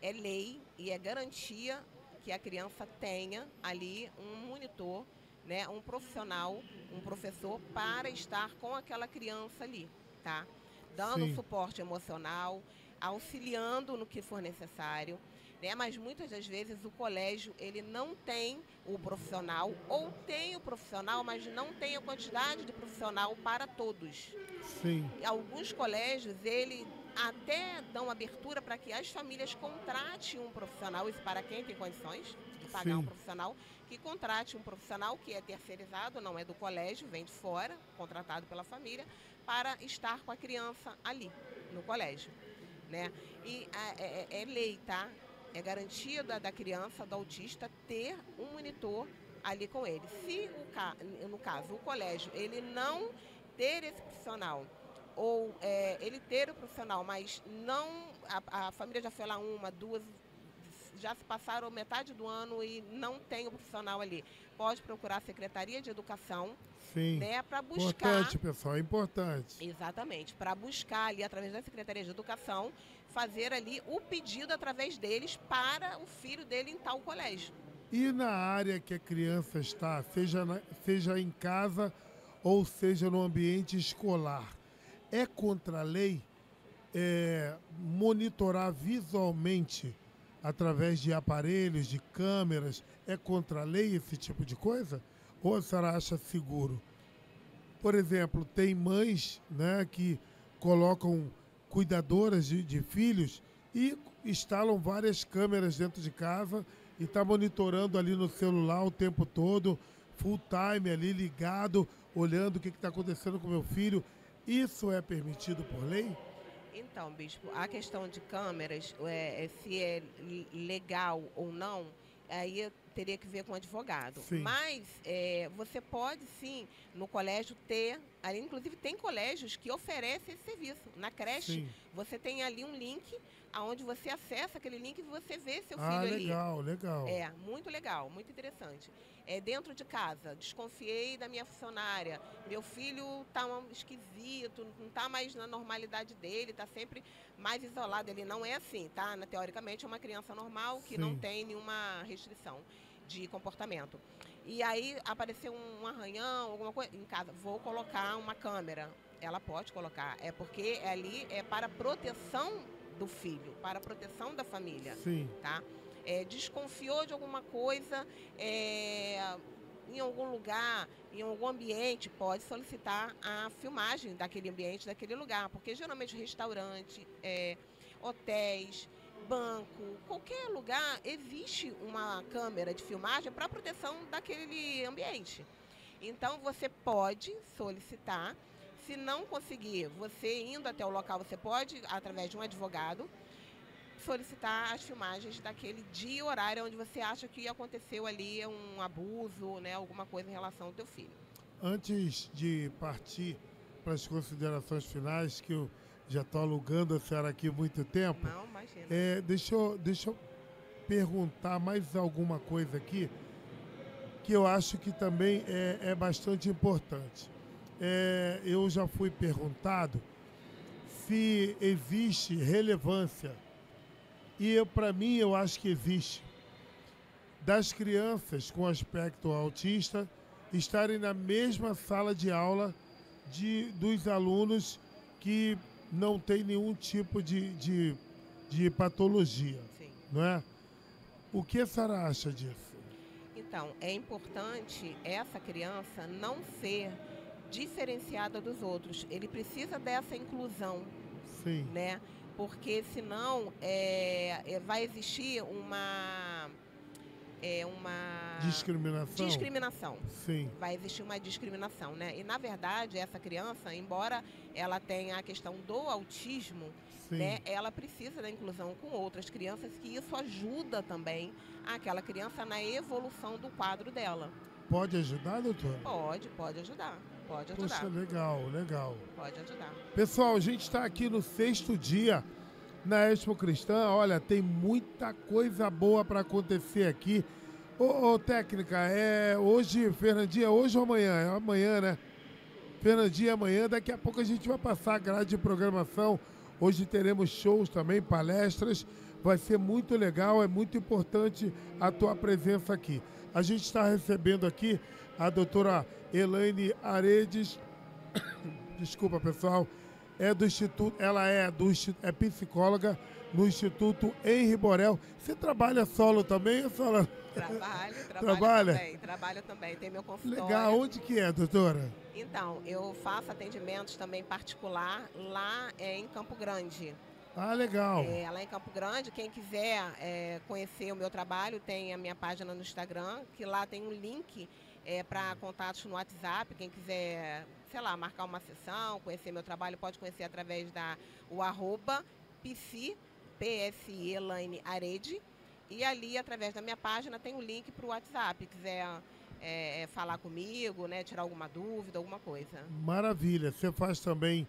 é lei e é garantia que a criança tenha ali um monitor, né, um profissional, um professor para estar com aquela criança ali, tá? Dando Sim, suporte emocional, auxiliando no que for necessário, né? Mas muitas das vezes o colégio ele não tem o profissional ou tem o profissional, mas não tem a quantidade de profissional para todos. sim, Alguns colégios, ele até dão abertura para que as famílias contratem um profissional, isso para quem tem condições de pagar um sim. profissional, que contrate um profissional que é terceirizado, não é do colégio, vem de fora, contratado pela família, para estar com a criança ali, no colégio, né? E é lei, tá? É garantia da criança, do autista, ter um monitor ali com ele. Se, no caso, o colégio, ele não ter esse profissional, ou ele ter o profissional, mas não, a família já foi lá uma, duas, já se passaram metade do ano e não tem o profissional ali, pode procurar a Secretaria de Educação, Sim. né, para buscar, Importante, pessoal, é importante. exatamente, para buscar ali através da Secretaria de Educação, fazer ali o pedido através deles para o filho dele em tal colégio. E na área que a criança está, seja em casa ou seja no ambiente escolar, é contra a lei monitorar visualmente através de aparelhos, de câmeras? É contra a lei esse tipo de coisa? Ou a senhora acha seguro? Por exemplo, tem mães, né, que colocam cuidadoras de filhos e instalam várias câmeras dentro de casa e está monitorando ali no celular o tempo todo, full time ali ligado, olhando o que está acontecendo com meu filho. Isso é permitido por lei? Então, bispo, a questão de câmeras, se é legal ou não, aí eu teria que ver com o advogado. Sim, Mas você pode sim, no colégio, ter. Ali, inclusive, tem colégios que oferecem esse serviço. Na creche, sim. você tem ali um link, onde você acessa aquele link e você vê seu Ah, filho ali. legal, legal. Muito legal, muito interessante. Dentro de casa, desconfiei da minha funcionária. Meu filho está esquisito, não está mais na normalidade dele, está sempre mais isolado. Ele não é assim, tá? Teoricamente é uma criança normal que não Sim, tem nenhuma restrição de comportamento. E aí apareceu um arranhão, alguma coisa em casa, vou colocar uma câmera. Ela pode colocar, porque ali é para proteção do filho, para a proteção da família, sim. tá? Desconfiou de alguma coisa em algum lugar, em algum ambiente, pode solicitar a filmagem daquele ambiente, daquele lugar, porque geralmente restaurante, hotéis, banco, qualquer lugar existe uma câmera de filmagem para proteção daquele ambiente. Então você pode solicitar. Se não conseguir, você indo até o local, você pode, através de um advogado, solicitar as filmagens daquele dia e horário onde você acha que aconteceu ali um abuso, né, alguma coisa em relação ao teu filho. Antes de partir para as considerações finais, que eu já estou alugando a senhora aqui há muito tempo, Não, imagina. deixa eu perguntar mais alguma coisa aqui, que eu acho que também é bastante importante. Eu já fui perguntado se existe relevância, e para mim eu acho que existe, das crianças com aspecto autista estarem na mesma sala de aula dos alunos que não têm nenhum tipo de patologia, Sim. não é? O que a senhora acha disso? Então, é importante essa criança não ser diferenciada dos outros. Ele precisa dessa inclusão, Sim, né? Porque senão vai existir uma discriminação? discriminação. Sim, Vai existir uma discriminação, né? E na verdade essa criança, embora ela tenha a questão do autismo, sim. né, ela precisa da inclusão com outras crianças, que isso ajuda também aquela criança na evolução do quadro dela. Pode ajudar, doutora? Pode ajudar. Pode ajudar. Poxa, legal, legal. Pode ajudar. Pessoal, a gente está aqui no 6º dia na Expo Cristã. Olha, tem muita coisa boa para acontecer aqui. Ô, técnica, hoje, Fernandinha, hoje ou amanhã? É amanhã, né? Fernandinha amanhã. Daqui a pouco a gente vai passar a grade de programação. Hoje teremos shows também, palestras. Vai ser muito legal, é muito importante a tua presença aqui. A gente está recebendo aqui a doutora Elaine Aredes. Desculpa, pessoal. É do Instituto, ela é psicóloga no Instituto Henri Borel. Você trabalha solo também, Sola? Trabalho também, tem meu consultório. Legal, onde que é, doutora? Então, eu faço atendimentos também particular lá em Campo Grande. Ah, legal. Lá em Campo Grande, quem quiser conhecer o meu trabalho, tem a minha página no Instagram, que lá tem um link para contatos no WhatsApp. Quem quiser, sei lá, marcar uma sessão, conhecer meu trabalho, pode conhecer através o arroba PSI Elaine Arede. E ali, através da minha página, tem um link para o WhatsApp. Quiser falar comigo, né, tirar alguma dúvida, alguma coisa. Maravilha. Você faz também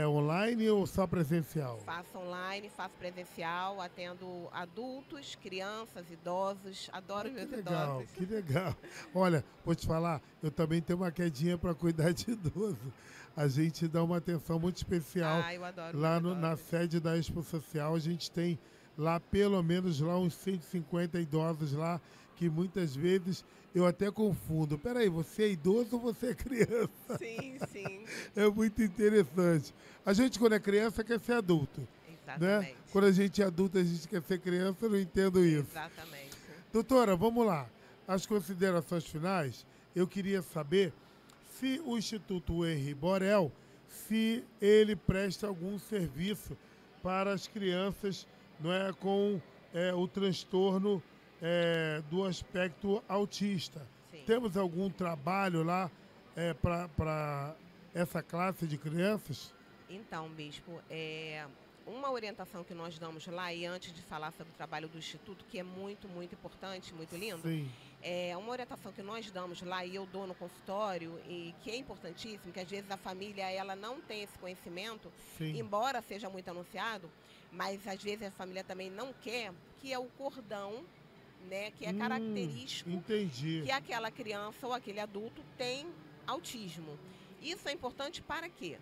online ou só presencial? Faço online, faço presencial, atendo adultos, crianças, idosos. Adoro meus idosos. Que legal. Olha, vou te falar, eu também tenho uma quedinha para cuidar de idoso. A gente dá uma atenção muito especial. Eu adoro lá na sede da Expo Social, a gente tem lá pelo menos lá uns 150 idosos lá, que muitas vezes eu até confundo. Peraí, você é idoso ou você é criança? Sim, sim. É muito interessante. A gente, quando é criança, quer ser adulto. Exatamente. Né? Quando a gente é adulto, a gente quer ser criança, eu não entendo isso. Exatamente. Doutora, vamos lá. As considerações finais, eu queria saber se o Instituto Henri Borel, se ele presta algum serviço para as crianças, não é, com o transtorno do aspecto autista. Sim. Temos algum trabalho lá para essa classe de crianças? Então, Bispo, uma orientação que nós damos lá, e antes de falar sobre o trabalho do Instituto, que é muito, muito importante, muito lindo, Sim. Uma orientação que nós damos lá e eu dou no consultório, e que é importantíssimo, que às vezes a família ela não tem esse conhecimento, Sim. embora seja muito anunciado, mas às vezes a família também não quer, que é o cordão, né, que é característico. Entendi. Que aquela criança ou aquele adulto tem autismo. Isso é importante para quê?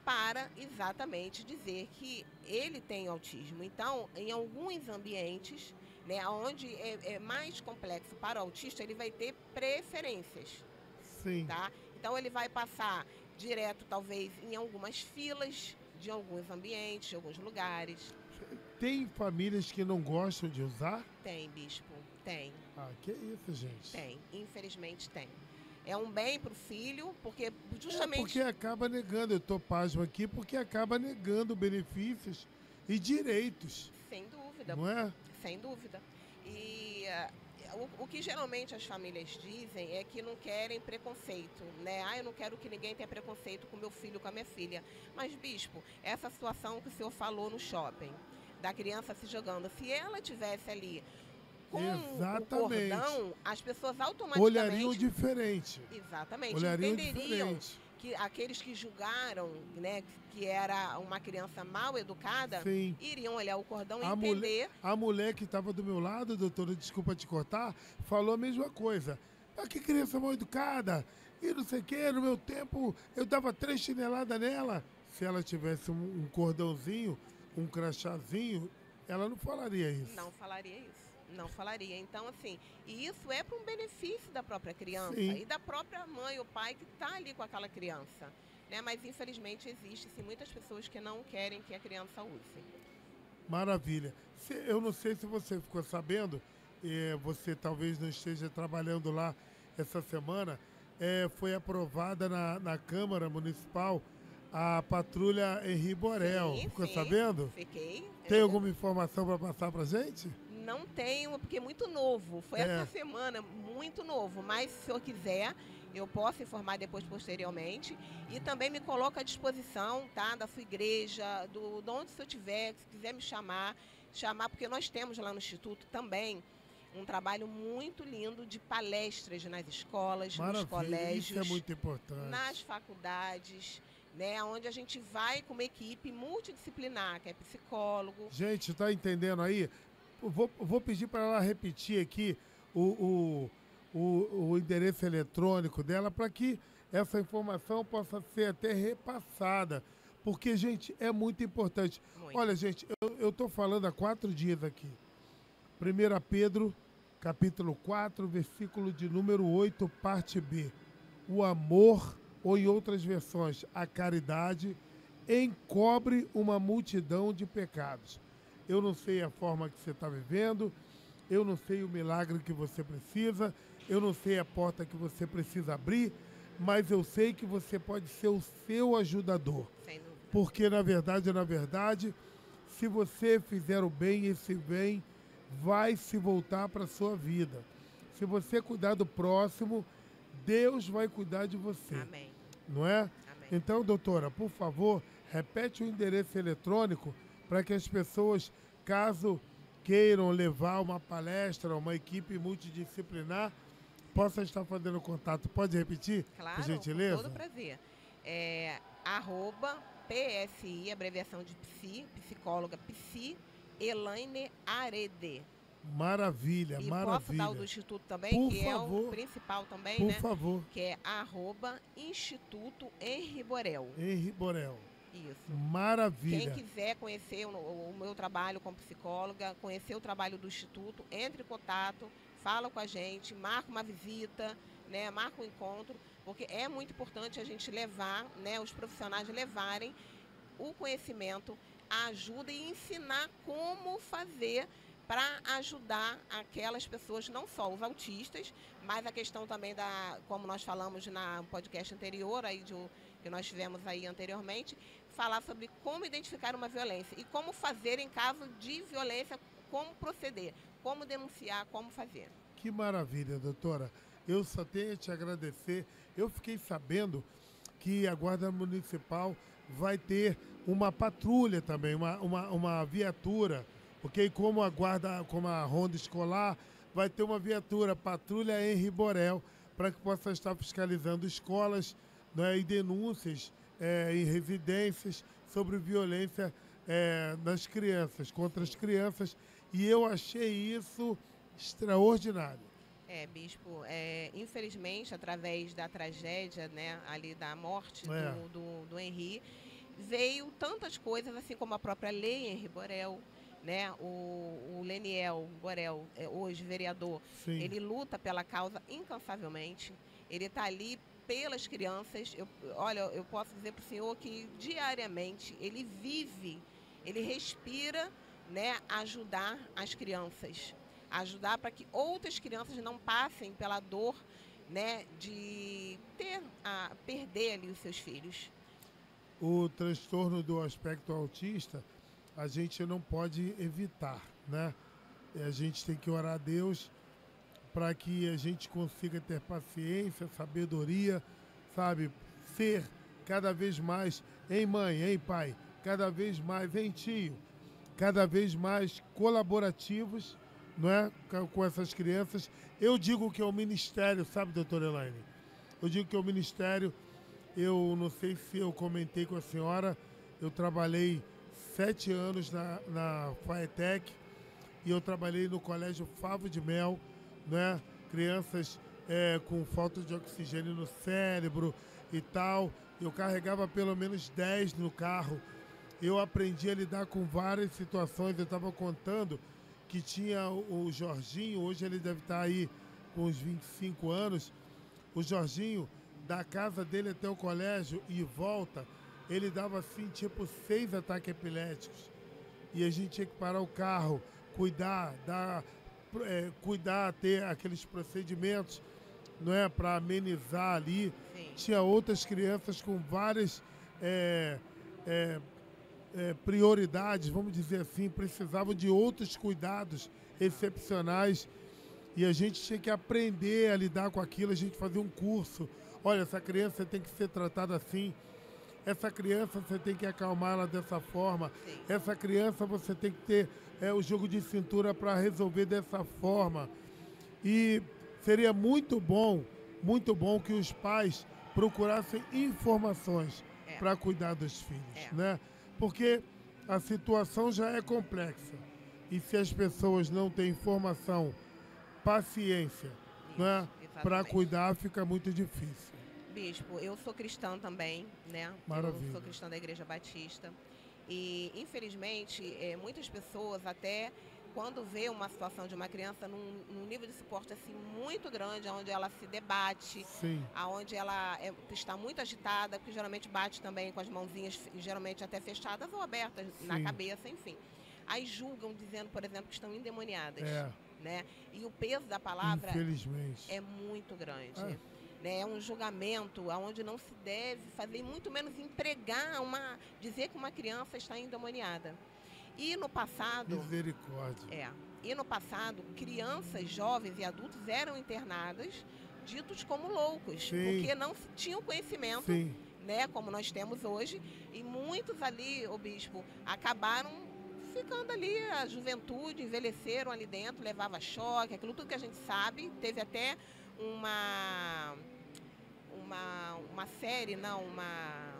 Para exatamente dizer que ele tem autismo. Então, em alguns ambientes, né, onde é mais complexo para o autista, ele vai ter preferências. Sim. Tá? Então, ele vai passar direto, talvez, em algumas filas de alguns ambientes, de alguns lugares. Tem famílias que não gostam de usar? Tem, Bispo, tem. Ah, que isso, gente. Tem, infelizmente tem. É um bem para o filho, porque justamente... porque acaba negando, eu estou pasmo aqui, porque acaba negando benefícios e direitos. Sem dúvida. Não é? Sem dúvida. E o que geralmente as famílias dizem é que não querem preconceito, né? Eu não quero que ninguém tenha preconceito com meu filho, com a minha filha. Mas, Bispo, essa situação que o senhor falou no shopping, da criança se jogando, se ela tivesse ali com o cordão, as pessoas automaticamente... olhariam diferente. Exatamente. Olhariam entenderiam diferente. Que aqueles que julgaram, né, que era uma criança mal educada, Sim. iriam olhar o cordão e entender... A mulher que estava do meu lado, doutora, desculpa te cortar, falou a mesma coisa. Ah, que criança mal educada, e não sei o quê, no meu tempo eu dava 3 chineladas nela. Se ela tivesse um cordãozinho, um crachazinho, ela não falaria isso. Não falaria isso. Não falaria. Então, assim, e isso é para um benefício da própria criança. Sim. E da própria mãe ou pai que está ali com aquela criança. Né? Mas, infelizmente, existe sim, muitas pessoas que não querem que a criança use. Maravilha. Eu não sei se você ficou sabendo, você talvez não esteja trabalhando lá essa semana, foi aprovada na Câmara Municipal a patrulha Henri Borel. Ficou sabendo? Fiquei. Tem alguma informação para passar para gente? Não tenho, porque é muito novo. Foi essa semana, muito novo. Mas, se eu quiser, eu posso informar depois, posteriormente. E também me coloco à disposição, tá? Da sua igreja, de onde você estiver, se quiser me chamar, porque nós temos lá no Instituto também um trabalho muito lindo de palestras nas escolas, nos colégios. Isso é muito importante. Nas faculdades, né, onde a gente vai com uma equipe multidisciplinar, que é psicólogo. Gente, tá entendendo aí? Vou pedir para ela repetir aqui o endereço eletrônico dela para que essa informação possa ser até repassada. Porque, gente, é muito importante. Muito. Olha, gente, eu estou falando há 4 dias aqui. 1 Pedro, capítulo 4, versículo de número 8, parte B. O amor, ou em outras versões, a caridade, encobre uma multidão de pecados. Eu não sei a forma que você está vivendo, eu não sei o milagre que você precisa, eu não sei a porta que você precisa abrir, mas eu sei que você pode ser o seu ajudador. Sem dúvida. Porque, na verdade, se você fizer o bem, esse bem vai se voltar para a sua vida. Se você cuidar do próximo, Deus vai cuidar de você. Amém. Não é? Amém. Então, doutora, por favor, repete o endereço eletrônico para que as pessoas, caso queiram levar uma palestra, uma equipe multidisciplinar, possa estar fazendo contato. Pode repetir, Claro, por gentileza? com todo prazer. @PSI, abreviação de psi, psicóloga psi, Elaine Arede. Maravilha, E maravilha. posso dar o do Instituto também, Por que é favor. o principal também, Por né? favor, Que é @Instituto Henri Borel. Henri Borel. Isso. Maravilha. Quem quiser conhecer o meu trabalho como psicóloga, conhecer o trabalho do Instituto, entre em contato, fala com a gente, marca uma visita, né, marca um encontro, porque é muito importante a gente levar, né, os profissionais levarem o conhecimento, a ajuda e ensinar como fazer para ajudar aquelas pessoas, não só os autistas, mas a questão também como nós falamos no podcast anterior, que nós tivemos aí anteriormente, falar sobre como identificar uma violência e como fazer em caso de violência, como proceder, como denunciar, como fazer. Que maravilha, doutora. Eu só tenho a te agradecer. Eu fiquei sabendo que a Guarda Municipal vai ter uma patrulha também, uma viatura, ok? Como a Ronda Escolar, vai ter uma viatura, Patrulha Henri Borel, para que possa estar fiscalizando escolas, né, e denúncias em residências sobre violência nas crianças, contra as crianças. E eu achei isso extraordinário. Bispo, infelizmente, através da tragédia, né, ali da morte do Henri, veio tantas coisas, assim como a própria lei Henri Borel, né, o Leniel Borel, hoje vereador, Sim. ele luta pela causa incansavelmente, ele está ali pelas crianças. Eu posso dizer para o senhor que diariamente ele vive, ele respira, né, ajudar as crianças, ajudar para que outras crianças não passem pela dor, né, de perder ali os seus filhos. O transtorno do aspecto autista, a gente não pode evitar, né? A gente tem que orar a Deus para que a gente consiga ter paciência, sabedoria, sabe? Ser cada vez mais em mãe, em pai, cada vez mais em tio, cada vez mais colaborativos, não é? Com essas crianças. Eu digo que é o ministério, sabe, doutora Elaine? Eu digo que é o ministério. Eu não sei se eu comentei com a senhora, eu trabalhei 7 anos na FAETEC e eu trabalhei no Colégio Favo de Mel, né? Crianças com falta de oxigênio no cérebro e tal. Eu carregava pelo menos 10 no carro. Eu aprendi a lidar com várias situações. Eu estava contando que tinha o Jorginho, hoje ele deve estar aí com uns 25 anos. O Jorginho, da casa dele até o colégio e volta, ele dava assim, tipo 6 ataques epiléticos. E a gente tinha que parar o carro, cuidar, ter aqueles procedimentos, não é, para amenizar ali. Sim. Tinha outras crianças com várias prioridades, vamos dizer assim, precisavam de outros cuidados excepcionais. E a gente tinha que aprender a lidar com aquilo, a gente fazia um curso. Olha, essa criança tem que ser tratada assim. Essa criança você tem que acalmar ela dessa forma. Sim. Essa criança você tem que ter o jogo de cintura para resolver dessa forma. E seria muito bom que os pais procurassem informações para cuidar dos filhos, né? Porque a situação já é complexa. E se as pessoas não têm informação, paciência, né, para cuidar, fica muito difícil. Bispo, eu sou cristã também, né? Maravilha. Eu sou cristã da Igreja Batista. E, infelizmente, muitas pessoas até quando vê uma situação de uma criança num nível de suporte assim muito grande, onde ela se debate, Sim. onde ela está muito agitada, porque geralmente bate também com as mãozinhas, geralmente até fechadas ou abertas na cabeça, enfim. Aí julgam dizendo, por exemplo, que estão endemoniadas. Né? E o peso da palavra, infelizmente, é muito grande. Né? É um julgamento onde não se deve fazer, muito menos dizer que uma criança está endemoniada. E no passado... Misericórdia. E no passado, crianças, jovens e adultos eram internadas, ditos como loucos, porque não tinham conhecimento, né, como nós temos hoje. E muitos ali, o bispo, acabaram ficando ali, a juventude, envelheceram ali dentro, levava choque, aquilo tudo que a gente sabe. Teve até uma série, uma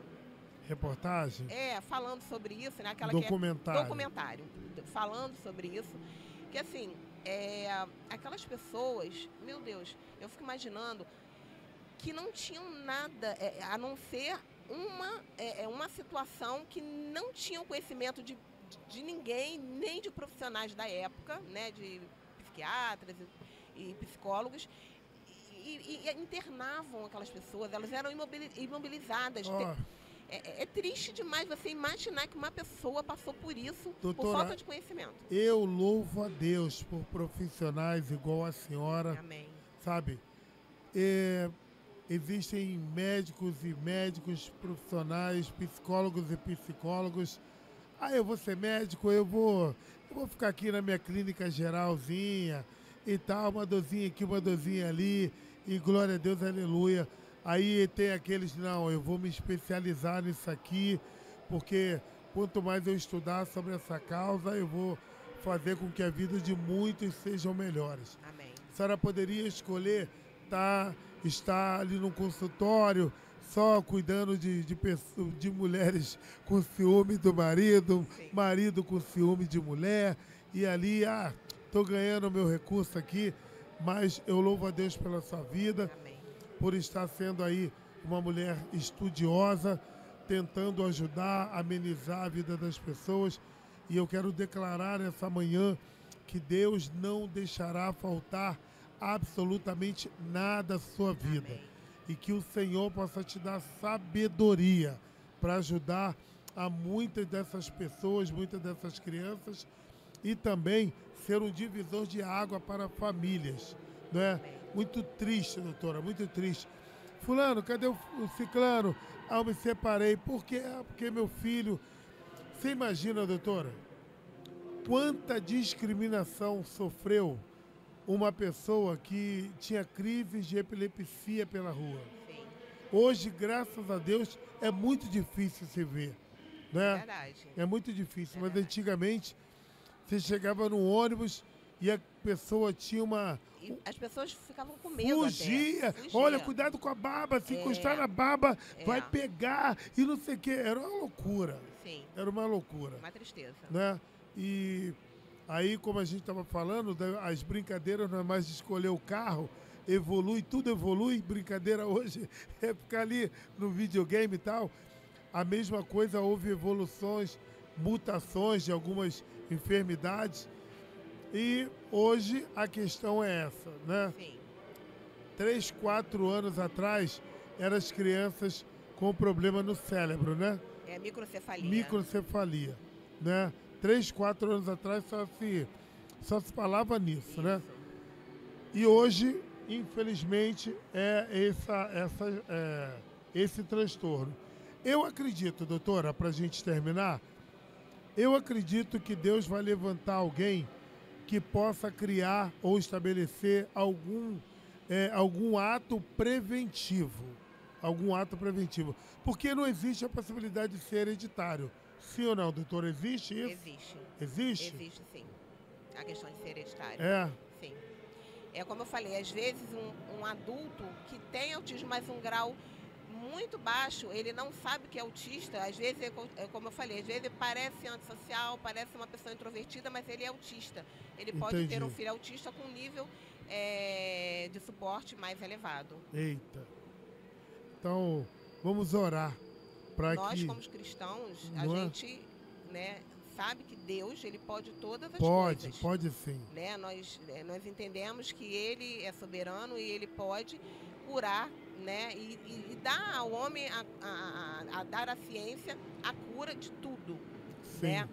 reportagem? Falando sobre isso, né? Documentário. Falando sobre isso. Que assim, aquelas pessoas, meu Deus, eu fico imaginando que não tinham nada a não ser uma situação que não tinham conhecimento de ninguém, nem de profissionais da época, né? De psiquiatras e psicólogos. E internavam aquelas pessoas, elas eram imobilizadas. É triste demais você imaginar que uma pessoa passou por isso, doutora, por falta de conhecimento. Eu louvo a Deus por profissionais igual a senhora. Amém. Sabe? Existem médicos profissionais, psicólogos e psicólogos. Eu vou ser médico, eu vou ficar aqui na minha clínica geralzinha e tal, uma dorzinha aqui, uma dorzinha ali, e glória a Deus, aleluia. Aí tem aqueles, não, eu vou me especializar nisso aqui, porque quanto mais eu estudar sobre essa causa, eu vou fazer com que a vida de muitos sejam melhores. Amém. A senhora poderia escolher estar ali no consultório, só cuidando de mulheres com ciúme do marido, marido com ciúme de mulher, e ali, estou ganhando meu recurso aqui, mas eu louvo a Deus pela sua vida. Amém. Por estar sendo aí uma mulher estudiosa, tentando ajudar, amenizar a vida das pessoas. E eu quero declarar nessa manhã que Deus não deixará faltar absolutamente nada à sua vida. Amém. E que o Senhor possa te dar sabedoria para ajudar a muitas dessas pessoas, muitas dessas crianças, e também ser um divisor de água para famílias, não é? Muito triste, doutora, muito triste. Fulano, cadê o ciclano? Eu me separei. Por quê? Porque meu filho... Você imagina, doutora, quanta discriminação sofreu uma pessoa que tinha crises de epilepsia pela rua? Sim. Hoje, graças a Deus, é muito difícil se ver, né? É verdade. É muito difícil, mas antigamente você chegava no ônibus e a pessoa tinha uma... As pessoas ficavam com medo. Fugia. Olha, cuidado com a baba, se encostar na baba, vai pegar e não sei o quê. Era uma loucura. Sim. Era uma loucura. Uma tristeza. Né? E aí, como a gente estava falando, as brincadeiras não é mais de escolher o carro, tudo evolui. Brincadeira hoje é ficar ali no videogame e tal. A mesma coisa, houve evoluções, mutações de algumas enfermidades. E hoje a questão é essa, né? Sim. 3, 4 anos atrás, eram as crianças com problema no cérebro, né? Microcefalia. Microcefalia, né? 3, 4 anos atrás só se falava nisso, né? E hoje, infelizmente, esse transtorno. Eu acredito, doutora, para a gente terminar, eu acredito que Deus vai levantar alguém que possa criar ou estabelecer algum ato preventivo. Algum ato preventivo. Porque não existe a possibilidade de ser hereditário. Sim ou não, doutor? Existe isso? Existe. Existe? Existe, sim. A questão de ser hereditário. Sim. É como eu falei, às vezes um adulto que tem autismo, mas um grau muito baixo, ele não sabe que é autista. Às vezes, como eu falei, às vezes parece antissocial, parece uma pessoa introvertida, mas ele é autista. Ele pode ter um filho autista com nível de suporte mais elevado. Eita. Então, vamos orar para Nós, que... como cristãos, a Não é? gente, né, sabe que Deus, ele pode todas as Pode, coisas. pode sim. Né? Nós entendemos que ele é soberano e ele pode curar, né? E dar ao homem, a dar à ciência a cura de tudo, Sim. né?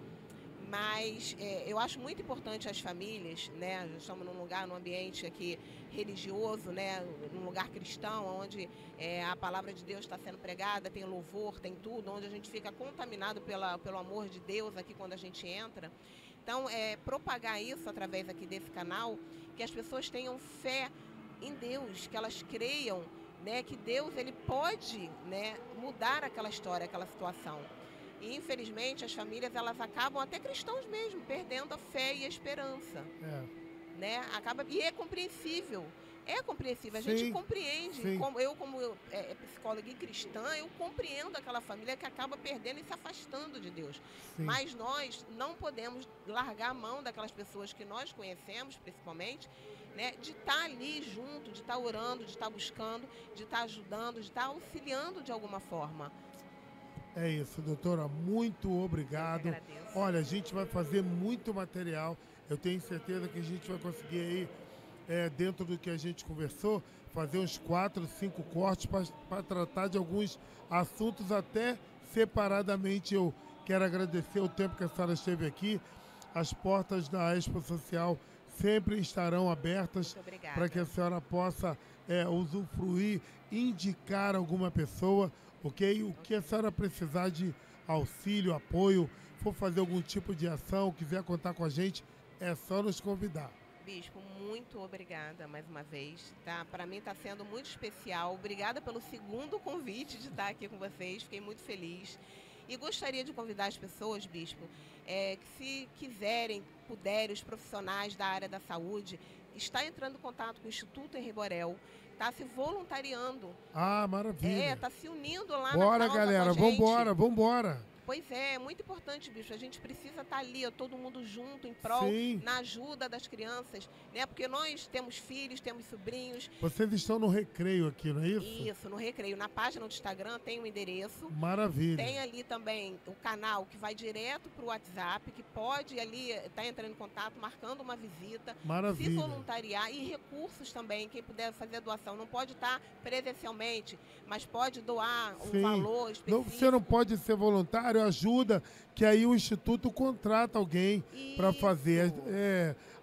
Mas eu acho muito importante as famílias, né? Nós estamos num ambiente aqui religioso, né? Num lugar cristão, onde a palavra de Deus está sendo pregada, tem louvor, tem tudo, onde a gente fica contaminado pelo amor de Deus aqui quando a gente entra. Então, propagar isso através aqui desse canal, que as pessoas tenham fé em Deus, que elas creiam, né, que Deus ele pode, né, mudar aquela história, aquela situação. E, infelizmente, as famílias elas acabam, até cristãos mesmo, perdendo a fé e a esperança. Né? E é compreensível. É compreensível, a gente compreende. Como psicóloga e cristã, eu compreendo aquela família que acaba perdendo e se afastando de Deus. Sim. Mas nós não podemos largar a mão daquelas pessoas que nós conhecemos, principalmente, né, de estar ali junto, de estar orando, de estar buscando, de estar ajudando, de estar auxiliando de alguma forma. É isso, doutora. Muito obrigado. Eu que agradeço. Olha, a gente vai fazer muito material. Eu tenho certeza que a gente vai conseguir aí, dentro do que a gente conversou, fazer uns 4, 5 cortes para tratar de alguns assuntos até separadamente. Eu quero agradecer o tempo que a senhora esteve aqui. As portas da Expo Social sempre estarão abertas para que a senhora possa usufruir, indicar alguma pessoa, ok? O que a senhora precisar de auxílio, apoio, for fazer algum tipo de ação, quiser contar com a gente, é só nos convidar. Bispo, muito obrigada mais uma vez, tá? Para mim está sendo muito especial. Obrigada pelo segundo convite de estar aqui com vocês. Fiquei muito feliz. E gostaria de convidar as pessoas, Bispo, que se quiserem, puderem, os profissionais da área da saúde, está entrando em contato com o Instituto Henri Borel, está se voluntariando. Ah, maravilha. Está se unindo lá Bora, na causa galera, com a gente. vambora. Pois é muito importante, Bispo. A gente precisa estar ali, todo mundo junto, em prol, na ajuda das crianças, né? Porque nós temos filhos, temos sobrinhos. Vocês estão no Recreio aqui, não é isso? Isso, no Recreio. Na página do Instagram tem um endereço. Maravilha. Tem ali também o canal que vai direto para o WhatsApp, que pode ali estar entrando em contato, marcando uma visita. Maravilha. Se voluntariar e recursos também, quem puder fazer doação. Não pode estar presencialmente, mas pode doar um valor específico. Você não pode ser voluntário, ajuda, que aí o Instituto contrata alguém para fazer.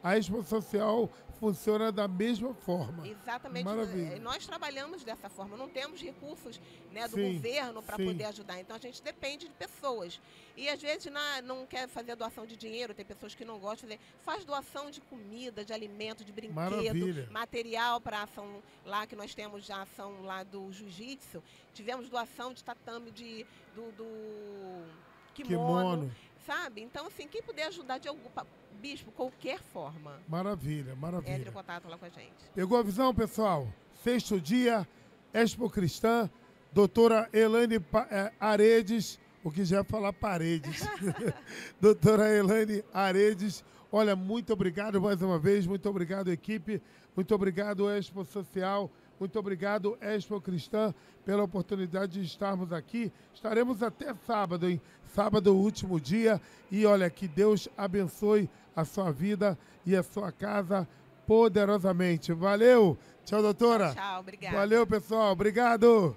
A Expo Social funciona da mesma forma. Exatamente. Maravilha. Nós trabalhamos dessa forma, não temos recursos, né, do governo para poder ajudar. Então a gente depende de pessoas. E às vezes não quer fazer doação de dinheiro, tem pessoas que não gostam de fazer. Faz doação de comida, de alimento, de brinquedo, material para a ação lá, que nós temos a ação lá do Jiu-Jitsu. Tivemos doação de tatame do kimono. Sabe? Então, assim, quem puder ajudar de algum bispo, qualquer forma. Maravilha. Entre em contato lá com a gente. Pegou a visão, pessoal? Sexto dia, Expo Cristã, doutora Elaine Aredes, o que já ia falar Paredes. Doutora Elaine Aredes, olha, muito obrigado mais uma vez, muito obrigado, equipe, muito obrigado, Expo Social, muito obrigado, Expo Cristã, pela oportunidade de estarmos aqui. Estaremos até sábado, hein? Sábado, último dia. E olha, que Deus abençoe a sua vida e a sua casa poderosamente. Valeu! Tchau, doutora! Tchau, obrigada. Valeu, pessoal. Obrigado!